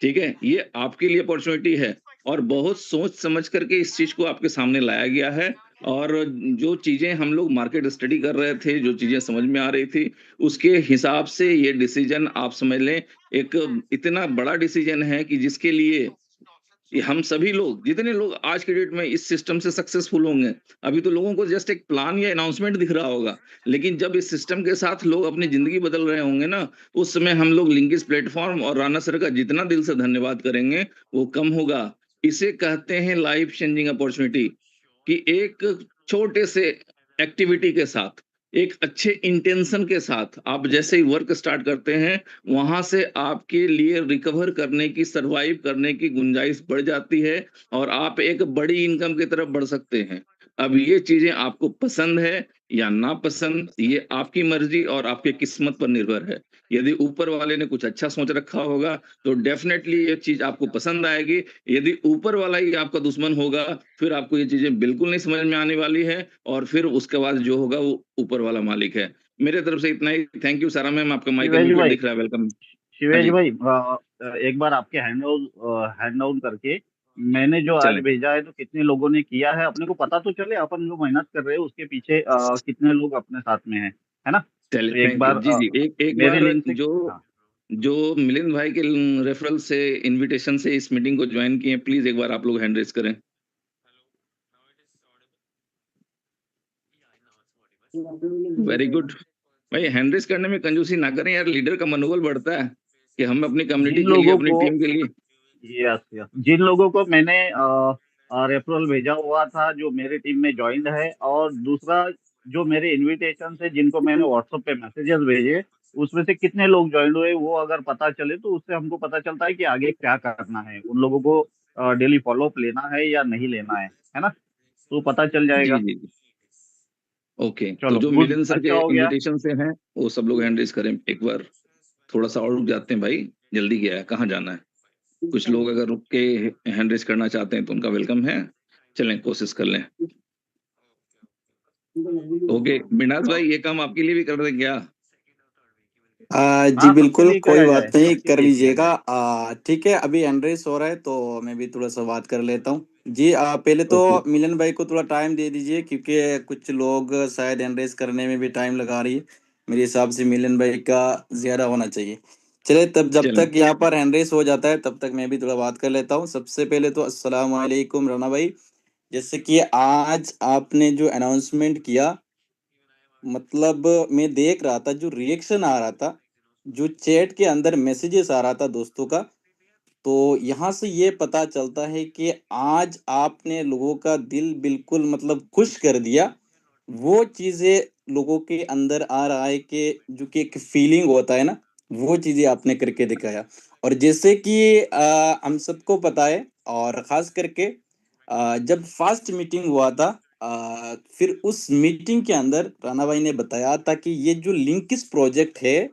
ठीक है? ये आपके लिए अपॉर्च्युनिटी है और बहुत सोच समझ करके इस चीज़ को आपके सामने लाया गया है और जो चीज़ें हम लोग मार्केट स्टडी कर रहे थे, जो चीज़ें समझ में आ रही थी, उसके हिसाब से ये डिसीज़न आप समझ लें एक इतना बड़ा डिसीज़न है कि जिसके लिए ये हम सभी लोग, जितने लोग आज के डेट में इस सिस्टम से सक्सेसफुल होंगे, अभी तो लोगों को जस्ट एक प्लान या अनाउंसमेंट दिख रहा होगा। लेकिन जब इस सिस्टम के साथ लोग अपनी ज़िंदगी बदल रहे होंगे ना, उस समय हम लोग लिंकिस प्लेटफ़ॉर्म और राना सर का जितना दिल से धन्यवाद करेंगे, वो कम होगा। इसे कहते हैं लाइफ़ चेंजिंग अपॉर्च्युनिटी कि एक छोटे से एक्टिविटी के साथ, एक अच्छे इंटेंशन के साथ आप जैसे ही वर्क स्टार्ट करते हैं, वहाँ से आपके लिए रिकवर करने की, सर्वाइव करने की गुंजाइश बढ़ जाती है और आप एक बड़ी इनकम की तरफ बढ़ सकते हैं। अब ये चीज़ें आपको पसंद है या नापसंद, ये आपकी मर्जी और आपके किस्मत पर निर्भर है। यदि ऊपर वाले ने कुछ अच्छा सोच रखा होगा तो डेफिनेटली ये चीज आपको पसंद आएगी। यदि ऊपर वाला ही आपका दुश्मन होगा, फिर आपको ये चीजें बिल्कुल नहीं समझ में आने वाली है, और फिर उसके बाद जो होगा वो ऊपर वाला मालिक है। मेरे तरफ से इतना ही। थैंक यू सारा मैम, आपका माइक शिवेश अनम्यूटेड भाई, दिख रहा है, वेलकम। हाँ शिवेश जी, भाई, एक बार आपके हैंड डाउन करके मैंने जो आज चलें। भेजा है तो कितने लोगों ने किया है अपने को पता तो चले, अपन जो मेहनत कर रहे हैं उसके पीछे कितने लोग अपने साथ में है ना? चलिए, तो एक थैंक यू। बार जी, जी। एक एक मेरे बार लिंक से। जो हाँ, जो मिलिंद भाई के रेफरल से, इनविटेशन से इस मीटिंग को ज्वाइन किए, प्लीज एक बार आप लोग हैंड रेज करें। Very good. भाई हैंड रेज करने में कंजूसी ना करें यार, लीडर का मनोबल बढ़ता है कि हम अपनी जिन कम्युनिटी के लिए, लोगों अपनी को टीम के लिए। यस यस जिन लोगों को मैंने रेफरल भेजा हुआ था जो मेरी टीम में ज्वाइंट है, और दूसरा जो मेरे इनविटेशन से जिनको मैंने व्हाट्सएप पे मैसेजेस भेजे, उसमें से कितने लोग ज्वाइन हुए वो अगर पता चले तो उससे हमको पता चलता है कि आगे क्या करना है, उन लोगों को डेली फॉलोअप लेना है या नहीं लेना है ना? तो पता चल जी, जाएगा। जी, जी। ओके, तो चलो, जो गुड, मिलिंद सर अच्छा के हो गया। इनविटेशन से हैं, वो सब लोग हैंड रेज करें एक बार। थोड़ा सा और रुक जाते हैं भाई, जल्दी क्या है, कहाँ जाना है। कुछ लोग अगर रुक के हैंड रेज करना चाहते हैं तो उनका वेलकम है। चलें, कोशिश कर लें। ओके, बिनाज भाई, ये काम आपके लिए भी कर दें क्या? जी हाँ, सबके बिल्कुल, लिए कोई किया जाए, बात नहीं, सबके कर लिए किया लीजिएगा। जाए। ठीक है, अभी एंड्रेस हो रहा है तो मैं भी थोड़ा सा बात कर लेता हूँ जी। पहले तो ओके। मिलन भाई को थोड़ा टाइम दे दीजिए, क्योंकि कुछ लोग शायद एंड्रेस करने में भी टाइम लगा रही है। मेरे हिसाब से मिलन भाई का ज्यादा होना चाहिए। चले, तब जब चलें। तक यहाँ पर एंड्रेस हो जाता है तब तक मैं भी थोड़ा बात कर लेता हूँ। सबसे पहले तो अस्सलाम वालेकुम राना भाई। जैसे कि आज आपने जो अनाउंसमेंट किया, मतलब मैं देख रहा था जो रिएक्शन आ रहा था, जो चैट के अंदर मैसेजेस आ रहा था दोस्तों का, तो यहाँ से ये पता चलता है कि आज आपने लोगों का दिल बिल्कुल मतलब खुश कर दिया। वो चीजें लोगों के अंदर आ रहा है कि जो कि एक फीलिंग होता है ना, वो चीजें आपने करके दिखाया। और जैसे कि हम सबको पता है, और खास करके जब फर्स्ट मीटिंग हुआ था, फिर उस मीटिंग के अंदर राणा भाई ने बताया था कि ये जो लिंकिस प्रोजेक्ट है,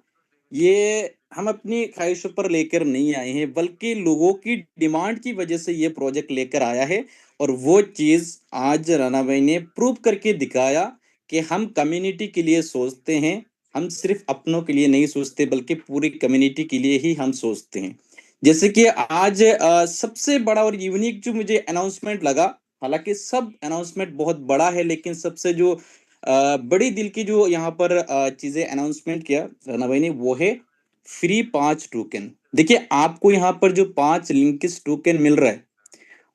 ये हम अपनी ख्वाहिशों पर लेकर नहीं आए हैं, बल्कि लोगों की डिमांड की वजह से ये प्रोजेक्ट लेकर आया है। और वो चीज आज राणा भाई ने प्रूव करके दिखाया कि हम कम्युनिटी के लिए सोचते हैं। हम सिर्फ अपनों के लिए नहीं सोचते, बल्कि पूरी कम्युनिटी के लिए ही हम सोचते हैं। जैसे कि आज सबसे बड़ा और यूनिक जो मुझे अनाउंसमेंट लगा, हालांकि सब अनाउंसमेंट बहुत बड़ा है, लेकिन सबसे जो बड़ी दिल की जो यहाँ पर चीजें अनाउंसमेंट किया राणा भाई ने, वो है फ्री 5 टोकन। देखिए, आपको यहाँ पर जो 5 लिंकिस टोकन मिल रहा है,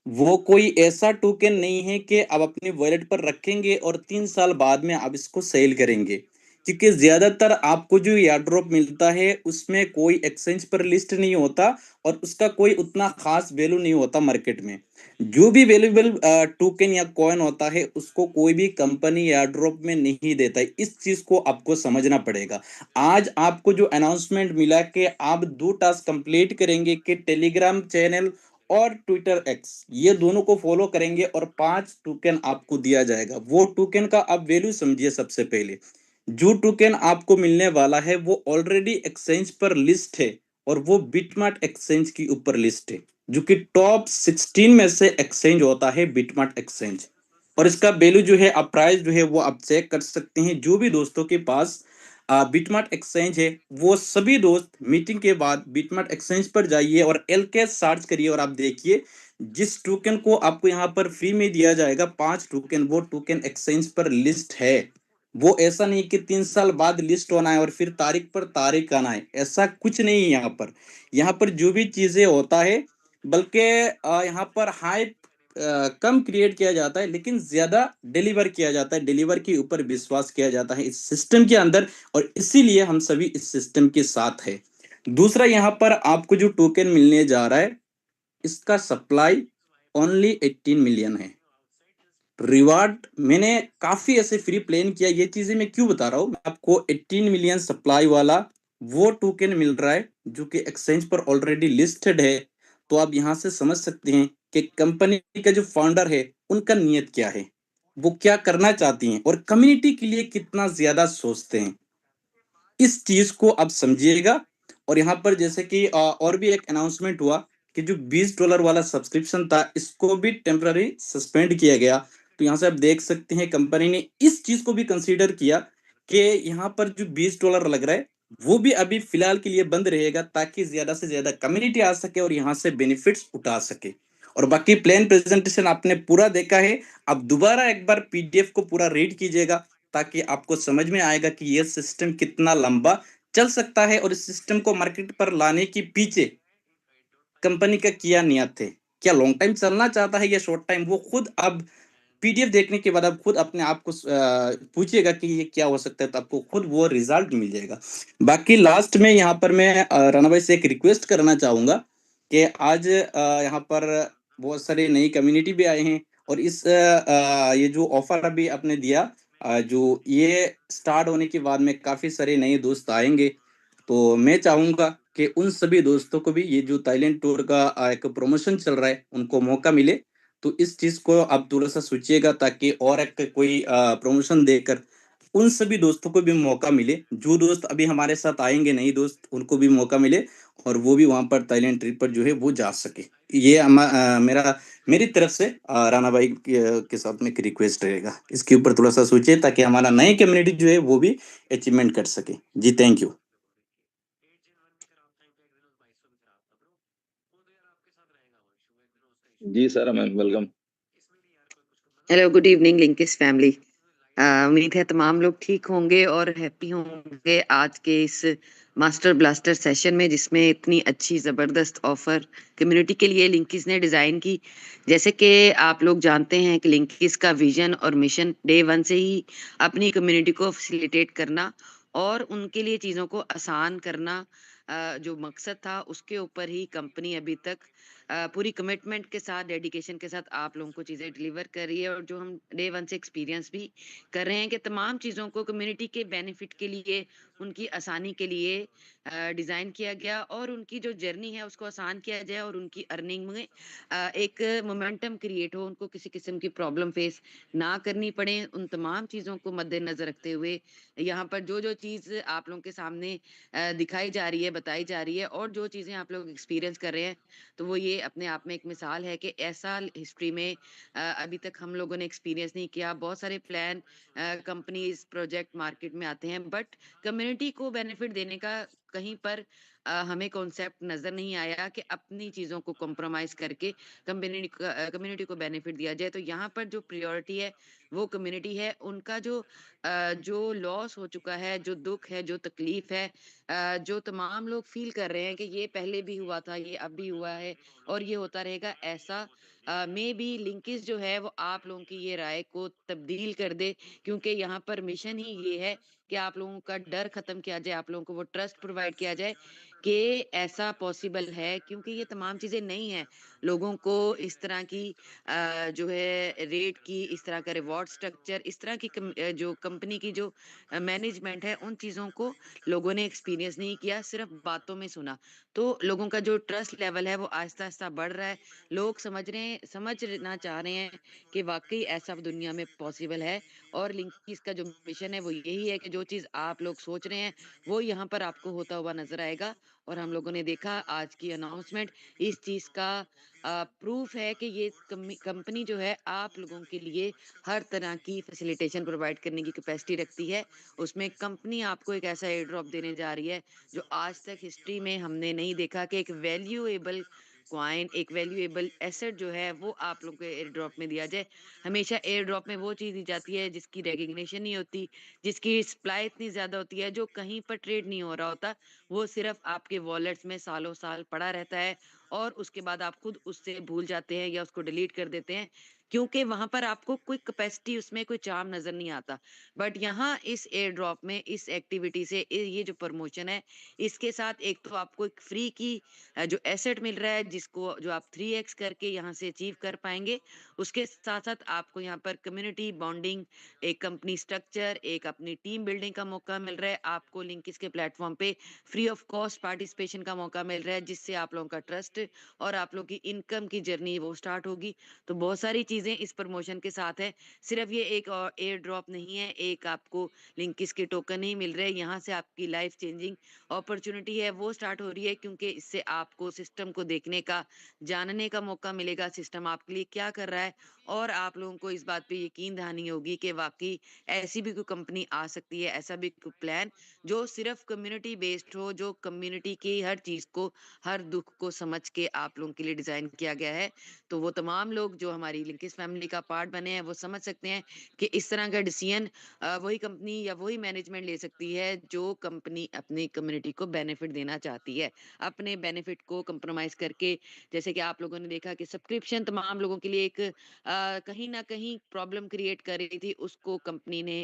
वो कोई ऐसा टोकन नहीं है कि आप अपने वॉलेट पर रखेंगे और 3 साल बाद में आप इसको सेल करेंगे। क्योंकि ज्यादातर आपको जो एयर ड्रॉप मिलता है उसमें कोई एक्सचेंज पर लिस्ट नहीं होता, और उसका कोई उतना खास वैल्यू नहीं होता मार्केट में। जो भी वैल्यूएबल टोकन या कॉइन होता है उसको कोई भी कंपनी एयर ड्रॉप में नहीं देता है। इस चीज को आपको समझना पड़ेगा। आज आपको जो अनाउंसमेंट मिला कि आप 2 टास्क कंप्लीट करेंगे, कि टेलीग्राम चैनल और ट्विटर एक्स, ये दोनों को फॉलो करेंगे और 5 टोकन आपको दिया जाएगा। वो टोकन का आप वैल्यू समझिए। सबसे पहले जो टोकन आपको मिलने वाला है वो ऑलरेडी एक्सचेंज पर लिस्ट है, और वो बिटमार्ट एक्सचेंज की ऊपर लिस्ट है, जो कि टॉप 16 में से एक्सचेंज होता है बिटमार्ट एक्सचेंज। और इसका वैल्यू जो है, आप प्राइस जो है वो आप चेक कर सकते हैं। जो भी दोस्तों के पास बिटमार्ट एक्सचेंज है, वो सभी दोस्त मीटिंग के बाद बिटमार्ट एक्सचेंज पर जाइए और एल कैश सर्च करिए, और आप देखिए जिस टोकन को आपको यहाँ पर फ्री में दिया जाएगा 5 टोकन, वो टोकन एक्सचेंज पर लिस्ट है। वो ऐसा नहीं कि 3 साल बाद लिस्ट होना है और फिर तारीख पर तारीख आना है, ऐसा कुछ नहीं है यहाँ पर। यहाँ पर जो भी चीजें होता है, बल्कि यहाँ पर हाइप कम क्रिएट किया जाता है, लेकिन ज्यादा डिलीवर किया जाता है। डिलीवर के ऊपर विश्वास किया जाता है इस सिस्टम के अंदर, और इसीलिए हम सभी इस सिस्टम के साथ है। दूसरा, यहाँ पर आपको जो टोकन मिलने जा रहा है, इसका सप्लाई ओनली 18 मिलियन है। रिवार्ड मैंने काफी ऐसे फ्री प्लान किया। ये चीजें मैं क्यों बता रहा हूँ, आपको 18 मिलियन सप्लाई वाला वो टोकन मिल रहा है जो कि एक्सचेंज पर ऑलरेडी लिस्टेड है। तो आप यहाँ से समझ सकते हैं कि कंपनी का जो फाउंडर है उनका नियत क्या है। वो क्या करना चाहती हैं और कम्युनिटी के लिए कितना ज्यादा सोचते हैं, इस चीज को आप समझिएगा। और यहाँ पर जैसे कि और भी एक अनाउंसमेंट हुआ कि जो $20 वाला सब्सक्रिप्शन था इसको भी टेम्पररी सस्पेंड किया गया। तो यहाँ से आप देख सकते हैं कंपनी ने इस चीज को भी कंसीडर किया कि यहाँ पर जो $20 लग रहा है वो भी अभी फिलहाल के लिए बंद रहेगा, ताकि ज्यादा से ज्यादा कम्युनिटी आ सके और यहाँ से बेनिफिट्स उठा सके। और बाकी प्लान प्रेजेंटेशन आपने पूरा देखा है, आप दोबारा एक बार पीडीएफ को पूरा रीड कीजिएगा, ताकि आपको समझ में आएगा कि ये सिस्टम कितना लंबा चल सकता है और इस सिस्टम को मार्केट पर लाने के पीछे कंपनी का क्या नियत है, क्या लॉन्ग टाइम चलना चाहता है या शॉर्ट टाइम, वो खुद अब पीडीएफ देखने के बाद आप खुद अपने आप को पूछिएगा कि ये क्या हो सकता है, तो आपको खुद वो रिजल्ट मिल जाएगा। बाकी लास्ट में यहाँ पर मैं राणा भाई से एक रिक्वेस्ट करना चाहूंगा कि आज यहाँ पर बहुत सारे नई कम्युनिटी भी आए हैं और इस ये जो ऑफर अभी आपने दिया, जो ये स्टार्ट होने के बाद में काफी सारे नए दोस्त आएंगे। तो मैं चाहूंगा कि उन सभी दोस्तों को भी ये जो थाईलैंड टूर का एक प्रमोशन चल रहा है उनको मौका मिले। तो इस चीज को आप थोड़ा सा सोचिएगा, ताकि और एक कोई प्रमोशन देकर उन सभी दोस्तों को भी मौका मिले, जो दोस्त अभी हमारे साथ आएंगे नए दोस्त उनको भी मौका मिले और वो भी वहां पर थाईलैंड ट्रिप पर जो है वो जा सके। ये मेरी तरफ से राणा भाई के साथ में एक रिक्वेस्ट रहेगा, इसके ऊपर थोड़ा सा सोचिए ताकि हमारा नई कम्युनिटी जो है वो भी अचीवमेंट कर सके। जी थैंक यू। जी sir, ma'am welcome. Hello, good evening Linkis family. उम्मीद है तमाम लोग ठीक होंगे और हैप्पी होंगे आज के इस मास्टर ब्लास्टर सेशन में, जिसमें इतनी अच्छी ज़बरदस्त ऑफर कम्युनिटी के लिए लिंकिस ने डिज़ाइन की। जैसे कि आप लोग जानते हैं कि लिंकिस का विजन और मिशन डे वन से ही अपनी कम्युनिटी को फैसिलिटेट करना और उनके लिए चीज़ों को आसान करना जो मकसद था, उसके ऊपर ही कंपनी अभी तक पूरी कमिटमेंट के साथ, डेडिकेशन के साथ आप लोगों को चीज़ें डिलीवर कर रही है। और जो हम डे वन से एक्सपीरियंस भी कर रहे हैं कि तमाम चीज़ों को कम्युनिटी के बेनिफिट के लिए, उनकी आसानी के लिए डिज़ाइन किया गया और उनकी जो जर्नी है उसको आसान किया जाए और उनकी अर्निंग में एक मोमेंटम क्रिएट हो, उनको किसी किस्म की प्रॉब्लम फेस ना करनी पड़े। उन तमाम चीज़ों को मद्देनजर रखते हुए यहाँ पर जो जो चीज़ आप लोगों के सामने दिखाई जा रही है, बताई जा रही है और जो चीज़ें आप लोग एक्सपीरियंस कर रहे हैं, तो वो ये अपने आप में एक मिसाल है कि ऐसा हिस्ट्री में अभी तक हम लोगों ने एक्सपीरियंस नहीं किया। बहुत सारे प्लान कंपनीज प्रोजेक्ट मार्केट में आते हैं, बट कम्युनिटी को बेनिफिट देने का कहीं पर हमें कॉन्सेप्ट नजर नहीं आया कि अपनी चीजों को कॉम्प्रोमाइज करके कम्युनिटी को बेनिफिट दिया जाए। तो यहाँ पर जो प्रायोरिटी है वो कम्युनिटी है। उनका जो लॉस हो चुका है, जो दुख है, जो तकलीफ है, जो तमाम लोग फील कर रहे हैं कि ये पहले भी हुआ था, ये अब भी हुआ है और ये होता रहेगा, ऐसा मे बी लिंकिस जो है वो आप लोगों की ये राय को तब्दील कर दे। क्योंकि यहाँ पर मिशन ही ये है कि आप लोगों का डर खत्म किया जाए, आप लोगों को वो ट्रस्ट प्रोवाइड किया जाए कि ऐसा पॉसिबल है। क्योंकि ये तमाम चीजें नहीं है, लोगों को इस तरह की जो है रेट की, इस तरह का रिवॉर्ड स्ट्रक्चर, इस तरह की जो कंपनी की जो मैनेजमेंट है, उन चीजों को लोगों ने एक्सपीरियंस नहीं किया, सिर्फ बातों में सुना। तो लोगों का जो ट्रस्ट लेवल है वो आहिस्ता आहिस्ता बढ़ रहा है। लोग समझना चाह रहे हैं कि वाकई ऐसा दुनिया में पॉसिबल है। और लिंकिस का जो मिशन है वो यही है कि जो चीज आप लोग सोच रहे हैं वो यहाँ पर आपको होता हुआ नजर आएगा। और हम लोगों ने देखा आज की अनाउंसमेंट इस चीज का प्रूफ है कि ये कंपनी जो है आप लोगों के लिए हर तरह की फैसिलिटेशन प्रोवाइड करने की कैपेसिटी रखती है। उसमें कंपनी आपको एक ऐसा एयर ड्रॉप देने जा रही है जो आज तक हिस्ट्री में हमने नहीं देखा, कि एक वैल्यूएबल क्वाइन, एक वैल्यूएबल एसेट जो है वो आप लोगों को एयर ड्रॉप में दिया जाए। हमेशा एयर ड्रॉप में वो चीज दी जाती है जिसकी रिकग्निशन नहीं होती, जिसकी सप्लाई इतनी ज्यादा होती है, जो कहीं पर ट्रेड नहीं हो रहा होता, वो सिर्फ आपके वॉलेट्स में सालों साल पड़ा रहता है और उसके बाद आप खुद उससे भूल जाते हैं या उसको डिलीट कर देते हैं, क्योंकि वहां पर आपको कोई कैपेसिटी, उसमें कोई चार्म नजर नहीं आता। बट यहाँ इस एयर ड्रॉप में, इस एक्टिविटी से, ये जो प्रमोशन है, इसके साथ एक तो आपको एक फ्री की जो एसेट मिल रहा है, जिसको जो आप 3x करके यहाँ से अचीव कर पाएंगे। उसके साथ साथ आपको यहाँ पर कम्युनिटी बॉन्डिंग, एक कंपनी स्ट्रक्चर, एक अपनी टीम बिल्डिंग का मौका मिल रहा है। आपको लिंकिस के प्लेटफॉर्म पे फ्री ऑफ कॉस्ट पार्टिसिपेशन का मौका मिल रहा है, जिससे आप लोगों का ट्रस्ट ट्रस्ट और आप लोग की इनकम की जर्नी वो स्टार्ट होगी। तो बहुत सारी चीजें इस प्रमोशन के साथ है, सिर्फ ये एक एयर ड्रॉप नहीं है, एक आपको लिंकिस के टोकन नहीं मिल रहे, यहाँ से आपकी लाइफ चेंजिंग अपॉर्चुनिटी है वो स्टार्ट हो रही है, क्योंकि इससे आपको सिस्टम को देखने का, जानने का मौका मिलेगा, सिस्टम आपके लिए क्या कर रहा है। और आप लोगों को इस बात पे यकीन दहानी होगी कि वाकई ऐसी भी कोई कंपनी आ सकती है, ऐसा भी कोई प्लान जो सिर्फ कम्युनिटी बेस्ड हो, जो कम्युनिटी की हर चीज को, हर दुख को समझ के आप लोगों के लिए डिजाइन किया गया है। तो वो तमाम लोग जो हमारी लिंकिस फैमिली का पार्ट बने हैं वो समझ सकते हैं कि इस तरह का डिसीजन वही कंपनी या वही मैनेजमेंट ले सकती है जो कंपनी अपनी कम्युनिटी को बेनिफिट देना चाहती है, अपने बेनिफिट को कंप्रोमाइज करके। जैसे कि आप लोगों ने देखा कि सब्सक्रिप्शन तमाम लोगों के लिए एक कहीं ना कहीं प्रॉब्लम क्रिएट कर रही थी, उसको कंपनी ने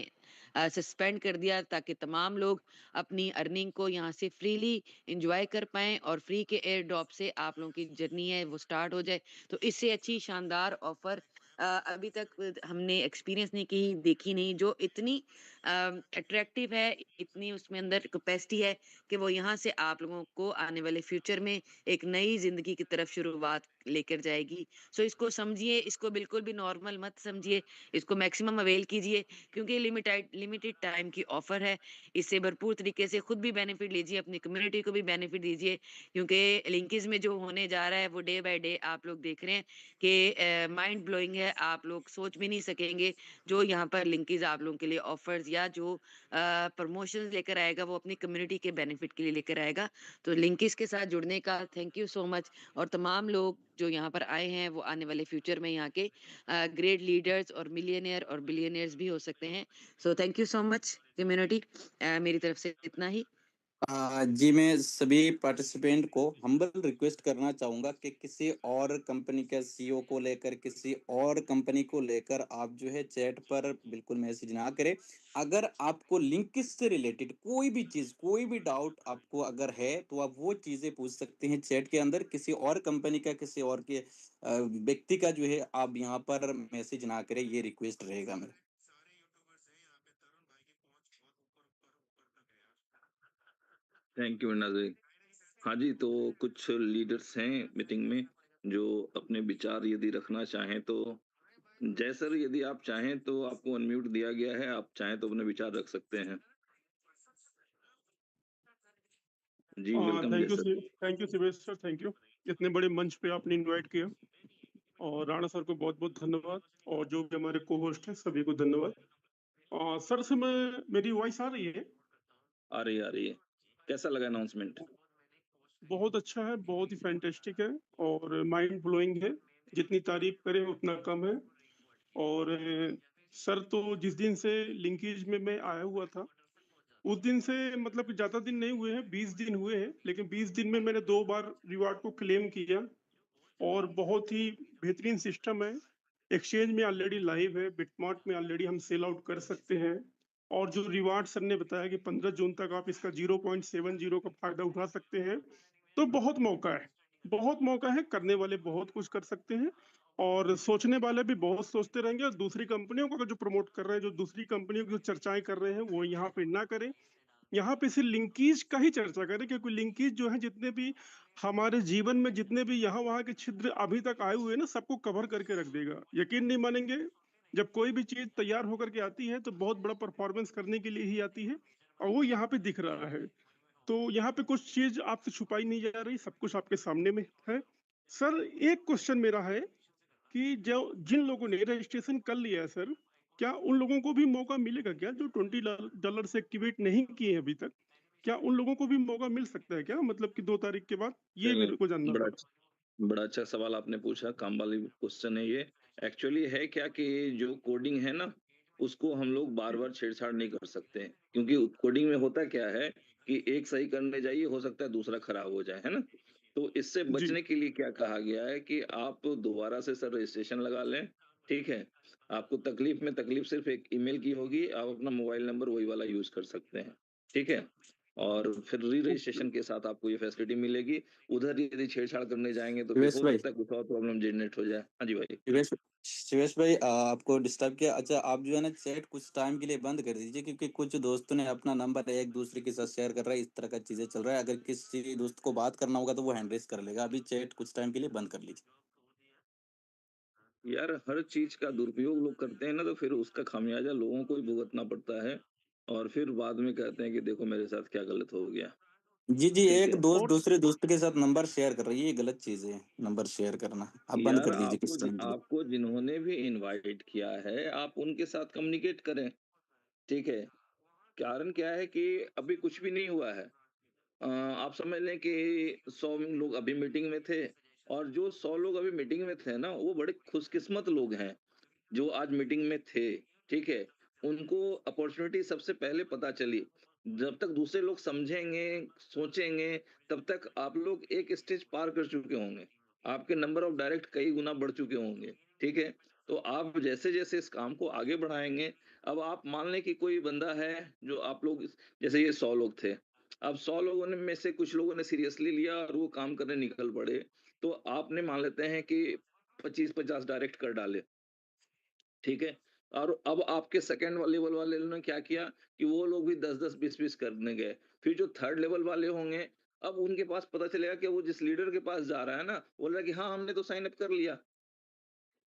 सस्पेंड कर दिया ताकि तमाम लोग अपनी अर्निंग को यहाँ से फ्रीली इंजॉय कर पाएं और फ्री के एयर ड्रॉप से आप लोगों की जर्नी है वो स्टार्ट हो जाए। तो इससे अच्छी शानदार ऑफर अभी तक हमने एक्सपीरियंस नहीं की, देखी नहीं, जो इतनी अट्रैक्टिव है, इतनी उसमें अंदर कैपेसिटी है कि वो यहाँ से आप लोगों को आने वाले फ्यूचर में एक नई जिंदगी की तरफ शुरुआत लेकर जाएगी। सो इसको समझिए, इसको बिल्कुल भी नॉर्मल मत समझिए, इसको मैक्सिमम अवेल कीजिए, क्योंकि लिमिटेड टाइम की ऑफर है। इससे भरपूर तरीके से खुद भी बेनिफिट लीजिए, अपनी कम्युनिटी को भी बेनिफिट दीजिए, क्योंकि लिंकेज में जो होने जा रहा है वो डे बाय डे आप लोग देख रहे हैं कि माइंड ब्लोइंग है। आप लोग सोच भी नहीं सकेंगे जो यहाँ पर लिंकेज आप लोगों के लिए ऑफर्स या जो प्रमोशन लेकर आएगा वो अपनी कम्युनिटी के बेनिफिट के लिए लेकर आएगा। तो लिंकेज के साथ जुड़ने का थैंक यू सो मच। और तमाम लोग जो यहाँ पर आए हैं वो आने वाले फ्यूचर में यहाँ के ग्रेट लीडर्स और मिलियनियर और बिलियनियर्स भी हो सकते हैं। So thank you so much community, मेरी तरफ से इतना ही। जी, मैं सभी पार्टिसिपेंट को हम्बल रिक्वेस्ट करना चाहूंगा कि किसी और कंपनी के सीईओ को लेकर, किसी और कंपनी को लेकर आप जो है चैट पर बिल्कुल मैसेज ना करें। अगर आपको लिंकिस से रिलेटेड कोई भी चीज, कोई भी डाउट आपको अगर है तो आप वो चीजें पूछ सकते हैं चैट के अंदर। किसी और कंपनी का, किसी और के व्यक्ति का जो है आप यहाँ पर मैसेज ना करें, ये रिक्वेस्ट रहेगा मेरा। थैंक यू मृणाल जी। हाँ जी, तो कुछ लीडर्स हैं मीटिंग में जो अपने विचार यदि रखना चाहें तो जय सर, यदि आप चाहें तो आपको अनम्यूट दिया गया है, आप चाहें तो अपने विचार रख सकते हैं। जी वेलकम जय sir. Thank you Shivesh sir, thank you. इतने बड़े मंच पे आपने इनवाइट किया, और राणा सर को बहुत बहुत धन्यवाद, और जो भी हमारे को होस्ट हैं सभी को धन्यवाद। सर से मेरी वॉइस आ रही है? आ रही है। कैसा लगा अनाउंसमेंट? बहुत अच्छा है, बहुत ही फैंटेस्टिक है और माइंड ब्लोइंग है। जितनी तारीफ करें उतना कम है। और सर तो जिस दिन से लिंकेज में मैं आया हुआ था उस दिन से, मतलब कि ज्यादा दिन नहीं हुए हैं, 20 दिन हुए हैं, लेकिन 20 दिन में मैंने 2 बार रिवार्ड को क्लेम किया। और बहुत ही बेहतरीन सिस्टम है। एक्सचेंज में ऑलरेडी लाइव है, बिटमार्ट में ऑलरेडी हम सेल आउट कर सकते हैं। और जो रिवार्ड सर ने बताया कि 15 जून तक आप इसका 0.70 का फायदा उठा सकते हैं, तो बहुत मौका है, बहुत मौका है। करने वाले बहुत कुछ कर सकते हैं, और सोचने वाले भी बहुत सोचते रहेंगे। और दूसरी कंपनियों को जो प्रमोट कर रहे हैं, जो दूसरी कंपनियों की जो चर्चाएं कर रहे हैं, वो यहाँ पे ना करें। यहाँ पे सिर्फ लिंकेज का ही चर्चा करें, क्योंकि लिंकेज जो है, जितने भी हमारे जीवन में जितने भी यहाँ वहाँ के छिद्र अभी तक आए हुए हैं ना, सबको कवर करके रख देगा। यकीन नहीं मानेंगे, जब कोई भी चीज तैयार होकर के आती है तो बहुत बड़ा परफॉर्मेंस करने के लिए ही आती है, और वो यहाँ पे दिख रहा है। तो यहाँ पे कुछ चीज आपसे छुपाई नहीं जा रही, सब कुछ आपके सामने में है। सर, एक क्वेश्चन मेरा है कि जो जिन लोगों ने रजिस्ट्रेशन कर लिया है सर, क्या उन लोगों को भी मौका मिलेगा क्या, जो $20 से एक्टिवेट नहीं किए हैं अभी तक? क्या उन लोगों को भी मौका मिल सकता है क्या, मतलब कि 2 तारीख के बाद? ये चलिए, मेरे को जानना बड़ा था। बड़ा अच्छा सवाल आपने पूछा, काम वाली क्वेश्चन है ये। एक्चुअली है क्या कि जो कोडिंग है ना, उसको हम लोग बार बार छेड़छाड़ नहीं कर सकते हैं, क्योंकि कोडिंग में होता क्या है कि एक सही करने जाइए, हो सकता है दूसरा खराब हो जाए, है ना। तो इससे जी। बचने के लिए क्या कहा गया है कि आप दोबारा से सर रजिस्ट्रेशन लगा लें। ठीक है, आपको तकलीफ सिर्फ एक ईमेल की होगी, आप अपना मोबाइल नंबर वही वाला यूज कर सकते हैं। ठीक है, और फिर री-रजिस्ट्रेशन के साथ आपको ये फैसिलिटी मिलेगी। उधर यदि छेड़छाड़ करने जाएँगे तो फिर शिवेश हो भाई सकता है कुछ और प्रॉब्लम जनरेट हो जाए। हाँ जी भाई। शिवेश शिवेश भाई, आपको डिस्टर्ब किया। अच्छा, आप जो है ना चैट कुछ टाइम के लिए बंद कर दीजिए, क्योंकि कुछ दोस्तों ने अपना नंबर एक दूसरे के साथ शेयर कर रहा है, इस तरह का चीजें चल रहा है। अगर किसी दोस्त को बात करना होगा तो वो हैंड रेस कर लेगा। अभी चैट कुछ टाइम के लिए बंद कर लीजिए। यार हर चीज़ का दुरुपयोग लोग करते हैं ना, तो फिर उसका खामियाज़ा लोगों को ही भुगतना पड़ता है और फिर बाद में कहते हैं कि देखो मेरे साथ क्या गलत हो गया। जी जी, ठीक एक है? दोस्त और दूसरे दोस्त के साथ नंबर शेयर कर रही है, ये गलत चीज है नंबर शेयर करना। आप बंद यार कर दीजिए कुछ टाइम के लिए। आपको जिन्होंने भी इनवाइट किया है, आप उनके साथ कम्युनिकेट करें, ठीक है? कारण क्या है कि अभी कुछ भी नहीं हुआ है। आप समझ लें कि 100 लोग अभी मीटिंग में थे और जो 100 लोग अभी मीटिंग में थे ना, वो बड़े खुशकिस्मत लोग हैं। जो आज मीटिंग में थे, ठीक है? उनको अपॉर्च्युनिटी सबसे पहले पता चली। जब तक दूसरे लोग समझेंगे, सोचेंगे, तब तक आप लोग एक स्टेज पार कर चुके होंगे। आपके नंबर ऑफ डायरेक्ट कई गुना बढ़ चुके होंगे, ठीक है? तो आप जैसे-जैसे इस काम को आगे बढ़ाएँगे, अब आप मान लें कि कोई बंदा है, जो आप लोग जैसे ये 100 लोग थे। अब 100 लोगों ने में से कुछ लोगों ने सीरियसली लिया और वो काम करने निकल पड़े। तो आपने मान लेते हैं कि 25-50 डायरेक्ट कर डाले। ठीक है? और अब आपके सेकंड लेवल वाले ने क्या किया कि वो लोग भी 10-10, 20-20 करने गए। फिर जो थर्ड लेवल वाले होंगे, अब उनके पास पता चलेगा कि वो जिस लीडर के पास जा रहा है ना, बोल रहा है कि हाँ, हमने तो साइन अप कर लिया।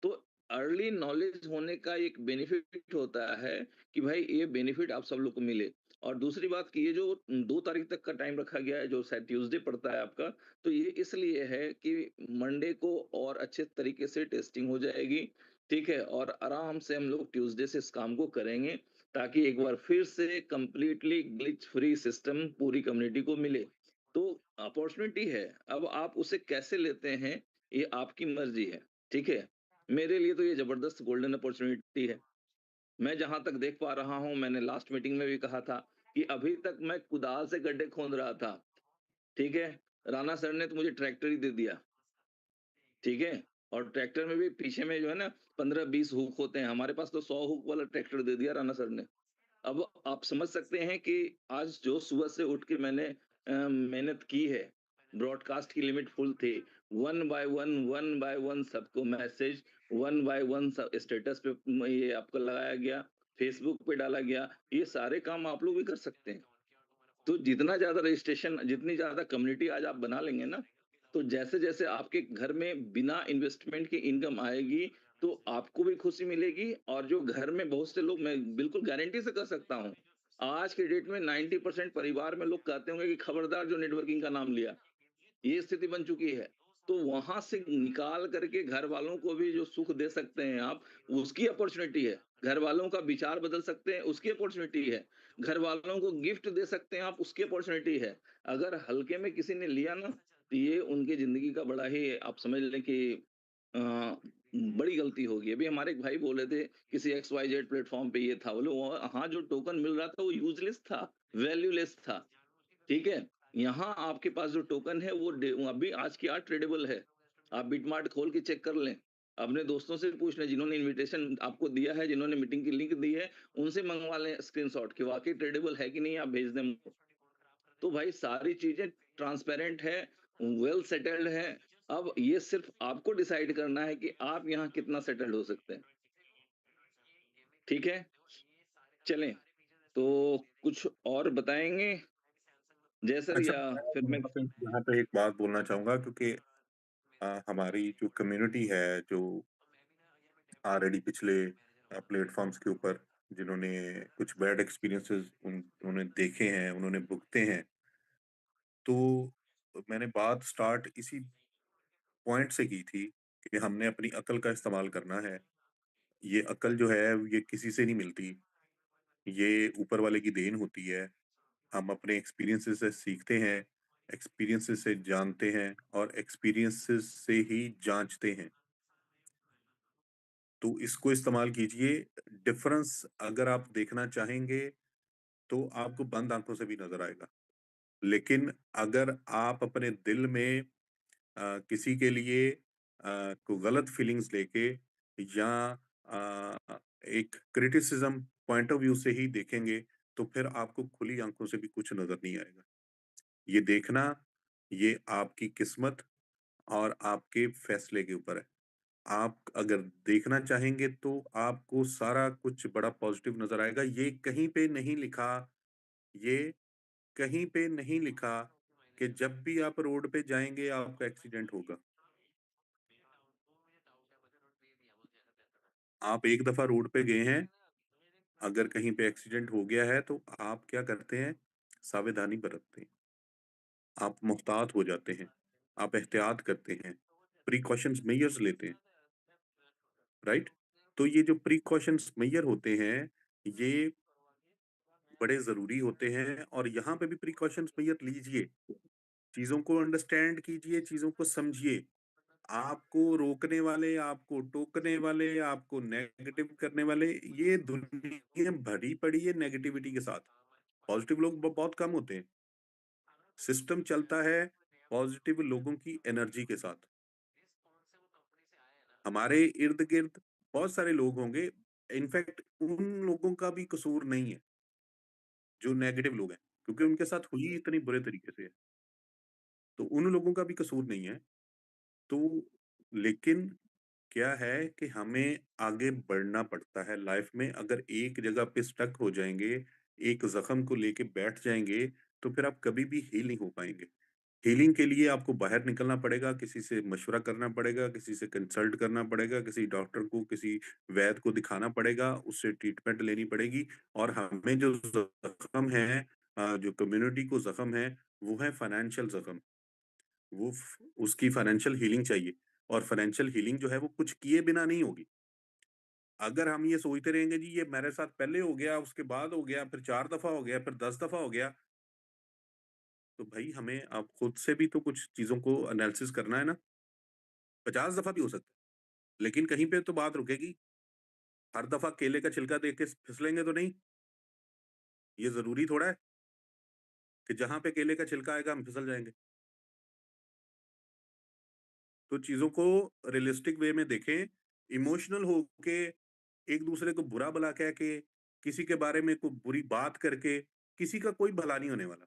तो अर्ली नॉलेज होने का एक बेनिफिट होता है कि भाई ये बेनिफिट आप सब लोग को मिले। और दूसरी बात कि ये जो 2 तारीख तक का टाइम रखा गया है, जो शायद ट्यूसडे पड़ता है आपका, तो ये इसलिए है कि मंडे को और अच्छे तरीके से टेस्टिंग हो जाएगी, ठीक है? और आराम से हम लोग ट्यूसडे से इस काम को करेंगे, ताकि एक बार फिर से कंप्लीटली ग्लिच फ्री सिस्टम पूरी कम्युनिटी को मिले। तो अपॉर्च्युनिटी है, अब आप उसे कैसे लेते हैं, ये आपकी मर्ज़ी है, ठीक है? मेरे लिए तो ये ज़बरदस्त गोल्डन अपॉर्च्युनिटी है। मैं जहाँ तक देख पा रहा हूँ, मैंने लास्ट मीटिंग में भी कहा था कि अभी तक मैं कुदाल से गड्ढे खोद रहा था, ठीक है? राणा सर ने तो मुझे ट्रैक्टर ही दे दिया, ठीक है? और ट्रैक्टर में भी पीछे में जो है ना 15-20 हुक होते हैं, हमारे पास तो 100 हुक वाला ट्रैक्टर दे दिया राणा सर ने। अब आप समझ सकते हैं कि आज जो सुबह से उठ के मैंने मेहनत की है, ब्रॉडकास्ट की लिमिट फुल थी। वन बाय वन सबको मैसेज, वन बाय वन स स्टेटस पे ये आपको लगाया गया, फेसबुक पे डाला गया। ये सारे काम आप लोग भी कर सकते हैं। तो जितना ज़्यादा रजिस्ट्रेशन, जितनी ज़्यादा कम्युनिटी आज आप बना लेंगे ना, तो जैसे-जैसे आपके घर में बिना इन्वेस्टमेंट के इनकम आएगी, तो आपको भी खुशी मिलेगी और जो घर में बहुत से लोग, मैं बिल्कुल गारंटी से कह सकता हूँ, आज के डेट में 90% परिवार में लोग कहते होंगे कि खबरदार जो नेटवर्किंग का नाम लिया। ये स्थिति बन चुकी है। तो वहाँ से निकाल करके घर वालों को भी जो सुख दे सकते हैं आप, उसकी अपॉर्च्युनिटी है। घर वालों का विचार बदल सकते हैं, उसकी अपॉर्च्युनिटी है। घर वालों को गिफ्ट दे सकते हैं आप, उसकी अपॉर्च्युनिटी है। अगर हल्के में किसी ने लिया ना, तो ये उनकी ज़िंदगी का बड़ा ही, आप समझ लें कि अ, बड़ी गलती होगी। अभी हमारे एक भाई बोले थे किसी XYZ प्लेटफ़ॉर्म पे ये था, बोले वहाँ जो टोकन मिल रहा था वो यूज़लेस था, वैल्यूलेस था। ठीक है? यहाँ आपके पास जो टोकन है वो अभी आज की आज ट्रेडेबल है। आप बिटमार्ट खोल के चेक कर लें। अपने दोस्तों से पूछ लें जिन्होंने इन्विटेशन आपको दिया है, जिन्होंने मीटिंग की लिंक दी है, उनसे मँगवा लें स्क्रीनशॉट कि वाक़ई ट्रेडेबल है कि नहीं, आप भेज दें हमको। तो भाई सारी चीज़ें ट्रांसपेरेंट है, वेल सेटल्ड है। अब ये सिर्फ़ आपको डिसाइड करना है कि आप यहाँ कितना सेटल्ड हो सकते हैं। ठीक है? चलें, तो कुछ और बताएँगे जय सर, अच्छा, या मैं फिर मैं यहाँ पे एक बात बोलना चाहूँगा, क्योंकि हमारी जो कम्युनिटी है, जो ऑलरेडी पिछले प्लेटफ़ॉर्म्स के ऊपर जिन्होंने कुछ बैड एक्सपीरियंसेस उन्होंने देखे हैं, उन्होंने भुगते हैं, तो मैंने बात स्टार्ट इसी पॉइंट से की थी कि हमने अपनी अक्ल का इस्तेमाल करना है। ये अक्ल जो है, ये किसी से नहीं मिलती, ये ऊपर वाले की देन होती है। हम अपने एक्सपीरियंसेस से सीखते हैं, एक्सपीरियंसेस से जानते हैं और एक्सपीरियंसेस से ही जाँचते हैं। तो इसको इस्तेमाल कीजिए। डिफरेंस अगर आप देखना चाहेंगे, तो आपको बंद आँखों से भी नज़र आएगा। लेकिन अगर आप अपने दिल में किसी के लिए को गलत फीलिंग्स लेके या एक क्रिटिसिज्म पॉइंट ऑफ व्यू से ही देखेंगे, तो फिर आपको खुली आंखों से भी कुछ नजर नहीं आएगा। ये देखना, ये आपकी किस्मत और आपके फैसले के ऊपर है। आप अगर देखना चाहेंगे तो आपको सारा कुछ बड़ा पॉजिटिव नजर आएगा। ये कहीं पे नहीं लिखा कि जब भी आप रोड पे जाएंगे आपका एक्सीडेंट होगा। आप एक दफा रोड पे गए हैं, अगर कहीं पे एक्सीडेंट हो गया है तो आप क्या करते हैं? सावधानी बरतते हैं, आप मुहतात हो जाते हैं, आप एहतियात करते हैं, प्रिकॉशंस मेजर्स लेते हैं, राइट? तो ये जो प्रिकॉशंस मेजर होते हैं, ये बड़े जरूरी होते हैं और यहाँ पे भी प्रिकॉशंस मेजर लीजिए, चीजों को अंडरस्टैंड कीजिए, चीजों को समझिए। आपको रोकने वाले, आपको टोकने वाले, आपको नेगेटिव करने वाले, ये दुनिया भरी पड़ी है नेगेटिविटी के साथ। पॉजिटिव लोग बहुत कम होते हैं। सिस्टम चलता है पॉजिटिव लोगों की एनर्जी के साथ। हमारे इर्द गिर्द बहुत सारे लोग होंगे, इनफैक्ट उन लोगों का भी कसूर नहीं है जो नेगेटिव लोग हैं, क्योंकि उनके साथ हुई इतनी बुरे तरीके से है, तो उन लोगों का भी कसूर नहीं है। तो लेकिन क्या है कि हमें आगे बढ़ना पड़ता है लाइफ में। अगर एक जगह पे स्टक हो जाएंगे, एक जख्म को लेके बैठ जाएंगे, तो फिर आप कभी भी हील नहीं हो पाएंगे। हीलिंग के लिए आपको बाहर निकलना पड़ेगा, किसी से मशवरा करना पड़ेगा, किसी से कंसल्ट करना पड़ेगा, किसी डॉक्टर को, किसी वैद्य को दिखाना पड़ेगा, उससे ट्रीटमेंट लेनी पड़ेगी। और हमें जो जख्म है, जो कम्युनिटी को जख्म है, वो है फाइनेंशियल जख्म। उसकी फाइनेंशियल हीलिंग चाहिए। और फाइनेंशियल हीलिंग जो है वो कुछ किए बिना नहीं होगी। अगर हम ये सोचते रहेंगे जी ये मेरे साथ पहले हो गया, उसके बाद हो गया, फिर 4 दफा हो गया, फिर 10 दफा हो गया, तो भाई हमें अब खुद से भी तो कुछ चीजों को एनालिसिस करना है ना। 50 दफा भी हो सकता है, लेकिन कहीं पे तो बात रुकेगी। हर दफा केले का छिलका देख के फिसलेंगे तो नहीं। ये जरूरी थोड़ा है कि जहां पे केले का छिलका आएगा हम फिसल जाएंगे। तो चीजों को रियलिस्टिक वे में देखें, इमोशनल होके, एक दूसरे को बुरा भला कह के, किसी के बारे में कोई बुरी बात करके किसी का कोई भला नहीं होने वाला।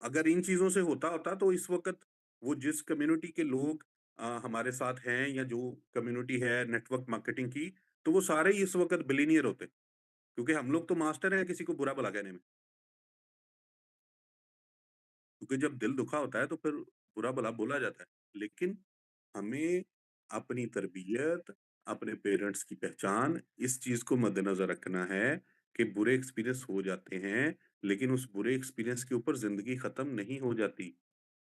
अगर इन चीजों से होता होता तो इस वक्त वो जिस कम्युनिटी के लोग हमारे साथ हैं, या जो कम्युनिटी है नेटवर्क मार्केटिंग की, तो वो सारे ही इस वक्त बिलीनियर होते, क्योंकि हम लोग तो मास्टर हैं किसी को बुरा भला कहने में। क्योंकि जब दिल दुखा होता है तो फिर बुरा भला बोला जाता है। लेकिन हमें अपनी तरबियत, अपने पेरेंट्स की पहचान, इस चीज को मद्देनजर रखना है कि बुरे एक्सपीरियंस हो जाते हैं, लेकिन उस बुरे एक्सपीरियंस के ऊपर जिंदगी खत्म नहीं हो जाती।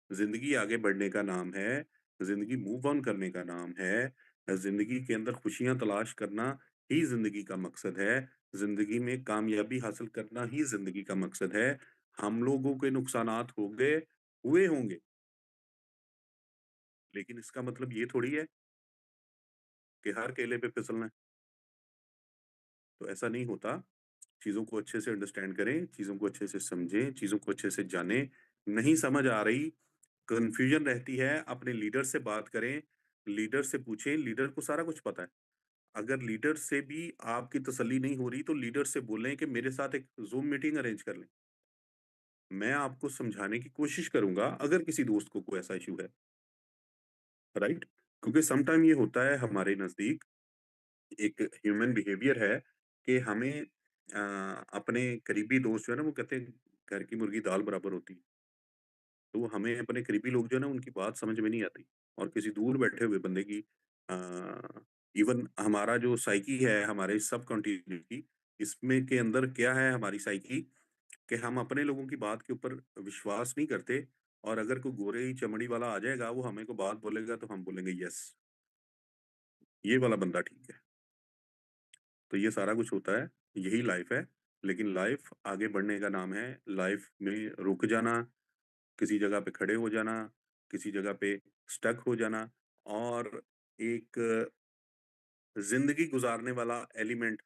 जिंदगी आगे बढ़ने का नाम है, जिंदगी मूव ऑन करने का नाम है, जिंदगी के अंदर खुशियां तलाश करना ही जिंदगी का मकसद है, जिंदगी में कामयाबी हासिल करना ही जिंदगी का मकसद है। हम लोगों के नुकसानात हो गए, हुए होंगे, लेकिन इसका मतलब ये थोड़ी है कि हर केले पे फिसलना है। तो ऐसा नहीं होता। चीजों को अच्छे से अंडरस्टैंड करें, चीजों को अच्छे से समझें, चीजों को अच्छे से जानें। नहीं समझ आ रही, कंफ्यूजन रहती है, अपने लीडर से बात करें, लीडर से पूछें, लीडर को सारा कुछ पता है। अगर लीडर से भी आपकी तसल्ली नहीं हो रही तो लीडर से बोलें कि मेरे साथ एक ज़ूम मीटिंग अरेंज कर लें। मैं आपको समझाने की कोशिश करूँगा अगर किसी दोस्त को कोई ऐसा इश्यू है, राइट? क्योंकि सम टाइम ये होता है हमारे नज़दीक, एक ह्यूमन बिहेवियर है कि हमें अपने करीबी दोस्त जो है ना, वो कहते हैं घर की मुर्गी दाल बराबर होती है। तो हमें अपने करीबी लोग जो है ना उनकी बात समझ में नहीं आती, और किसी दूर बैठे हुए बंदे की, इवन हमारा जो साइकी है, हमारे सब कॉन्टिनेंट की, इसमें के अंदर क्या है हमारी साइकी, कि हम अपने लोगों की बात के ऊपर विश्वास नहीं करते। और अगर कोई गोरे ही चमड़ी वाला आ जाएगा, वो हमें को बात बोलेगा तो हम बोलेंगे यस, ये वाला बंदा ठीक है। तो ये सारा कुछ होता है, यही लाइफ है। लेकिन लाइफ आगे बढ़ने का नाम है। लाइफ में रुक जाना, किसी जगह पे खड़े हो जाना, किसी जगह पे स्टक हो जाना, और एक जिंदगी गुजारने वाला एलिमेंट,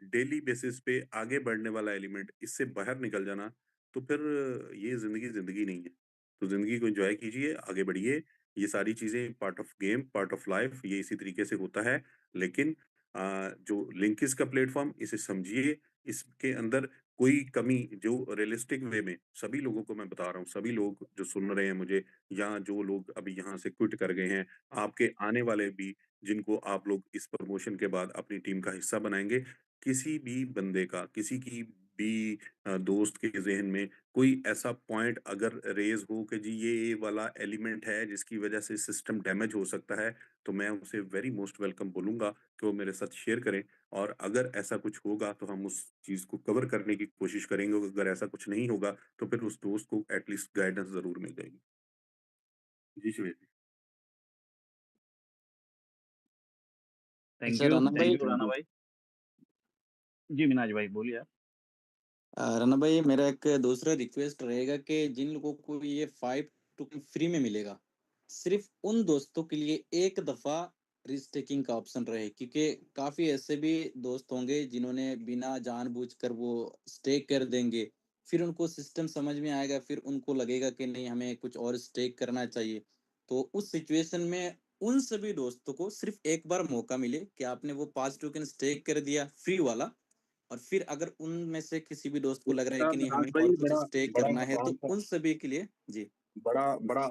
डेली बेसिस पे आगे बढ़ने वाला एलिमेंट, इससे बाहर निकल जाना, तो फिर ये जिंदगी जिंदगी नहीं है। तो जिंदगी को एंजॉय कीजिए, आगे बढ़िए। ये सारी चीजें part of game, part of life, ये इसी तरीके से होता है। लेकिन जो लिंकिस का प्लेटफॉर्म, इसे समझिए, इसके अंदर कोई कमी जो रियलिस्टिक वे में सभी लोगों को मैं बता रहा हूँ, सभी लोग जो सुन रहे हैं मुझे या जो लोग अभी यहाँ से क्विट कर गए हैं, आपके आने वाले भी जिनको आप लोग इस प्रमोशन के बाद अपनी टीम का हिस्सा बनाएँगे, किसी भी बंदे का, किसी की भी दोस्त के ज़हन में कोई ऐसा पॉइंट अगर रेज़ हो कि जी ये वाला एलिमेंट है जिसकी वज़ह से सिस्टम डैमेज हो सकता है, तो मैं उसे वेरी मोस्ट वेलकम बोलूँगा कि वो मेरे साथ शेयर करें और अगर ऐसा कुछ होगा तो हम उस चीज़ को कवर करने की कोशिश करेंगे और अगर ऐसा कुछ नहीं होगा, तो फिर उस दोस्त को एटलीस्ट गाइडेंस ज़रूर मिल जाएगी। जी, शुभेंदु जी। अच्छा राना भाई, थैंक यू राणा भाई। जी, मिनाज भाई बोलिए आप। राना भाई मेरा एक दूसरा रिक्वेस्ट रहेगा कि जिन लोगों को ये 5 टोकन फ्री में मिलेगा, सिर्फ उन दोस्तों के लिए एक दफा रिस्क टेकिंग का ऑप्शन रहे, क्योंकि काफी ऐसे भी दोस्त होंगे जिन्होंने बिना जानबूझकर वो स्टेक कर देंगे, फिर उनको सिस्टम समझ में आएगा, फिर उनको लगेगा कि नहीं हमें कुछ और स्टेक करना चाहिए। तो उस सिचुएशन में उन सभी दोस्तों को सिर्फ एक बार मौका मिले कि आपने वो 5 टोकन स्टेक कर दिया फ्री वाला, और फिर अगर उनमें से किसी भी दोस्त को लग रहा है इसका कि नहीं मिनाज हमें भाई और कुछ बड़ा स्टेक बड़ा करना है, आसान तो सा उन सभी के लिए जी बड़ा बड़ा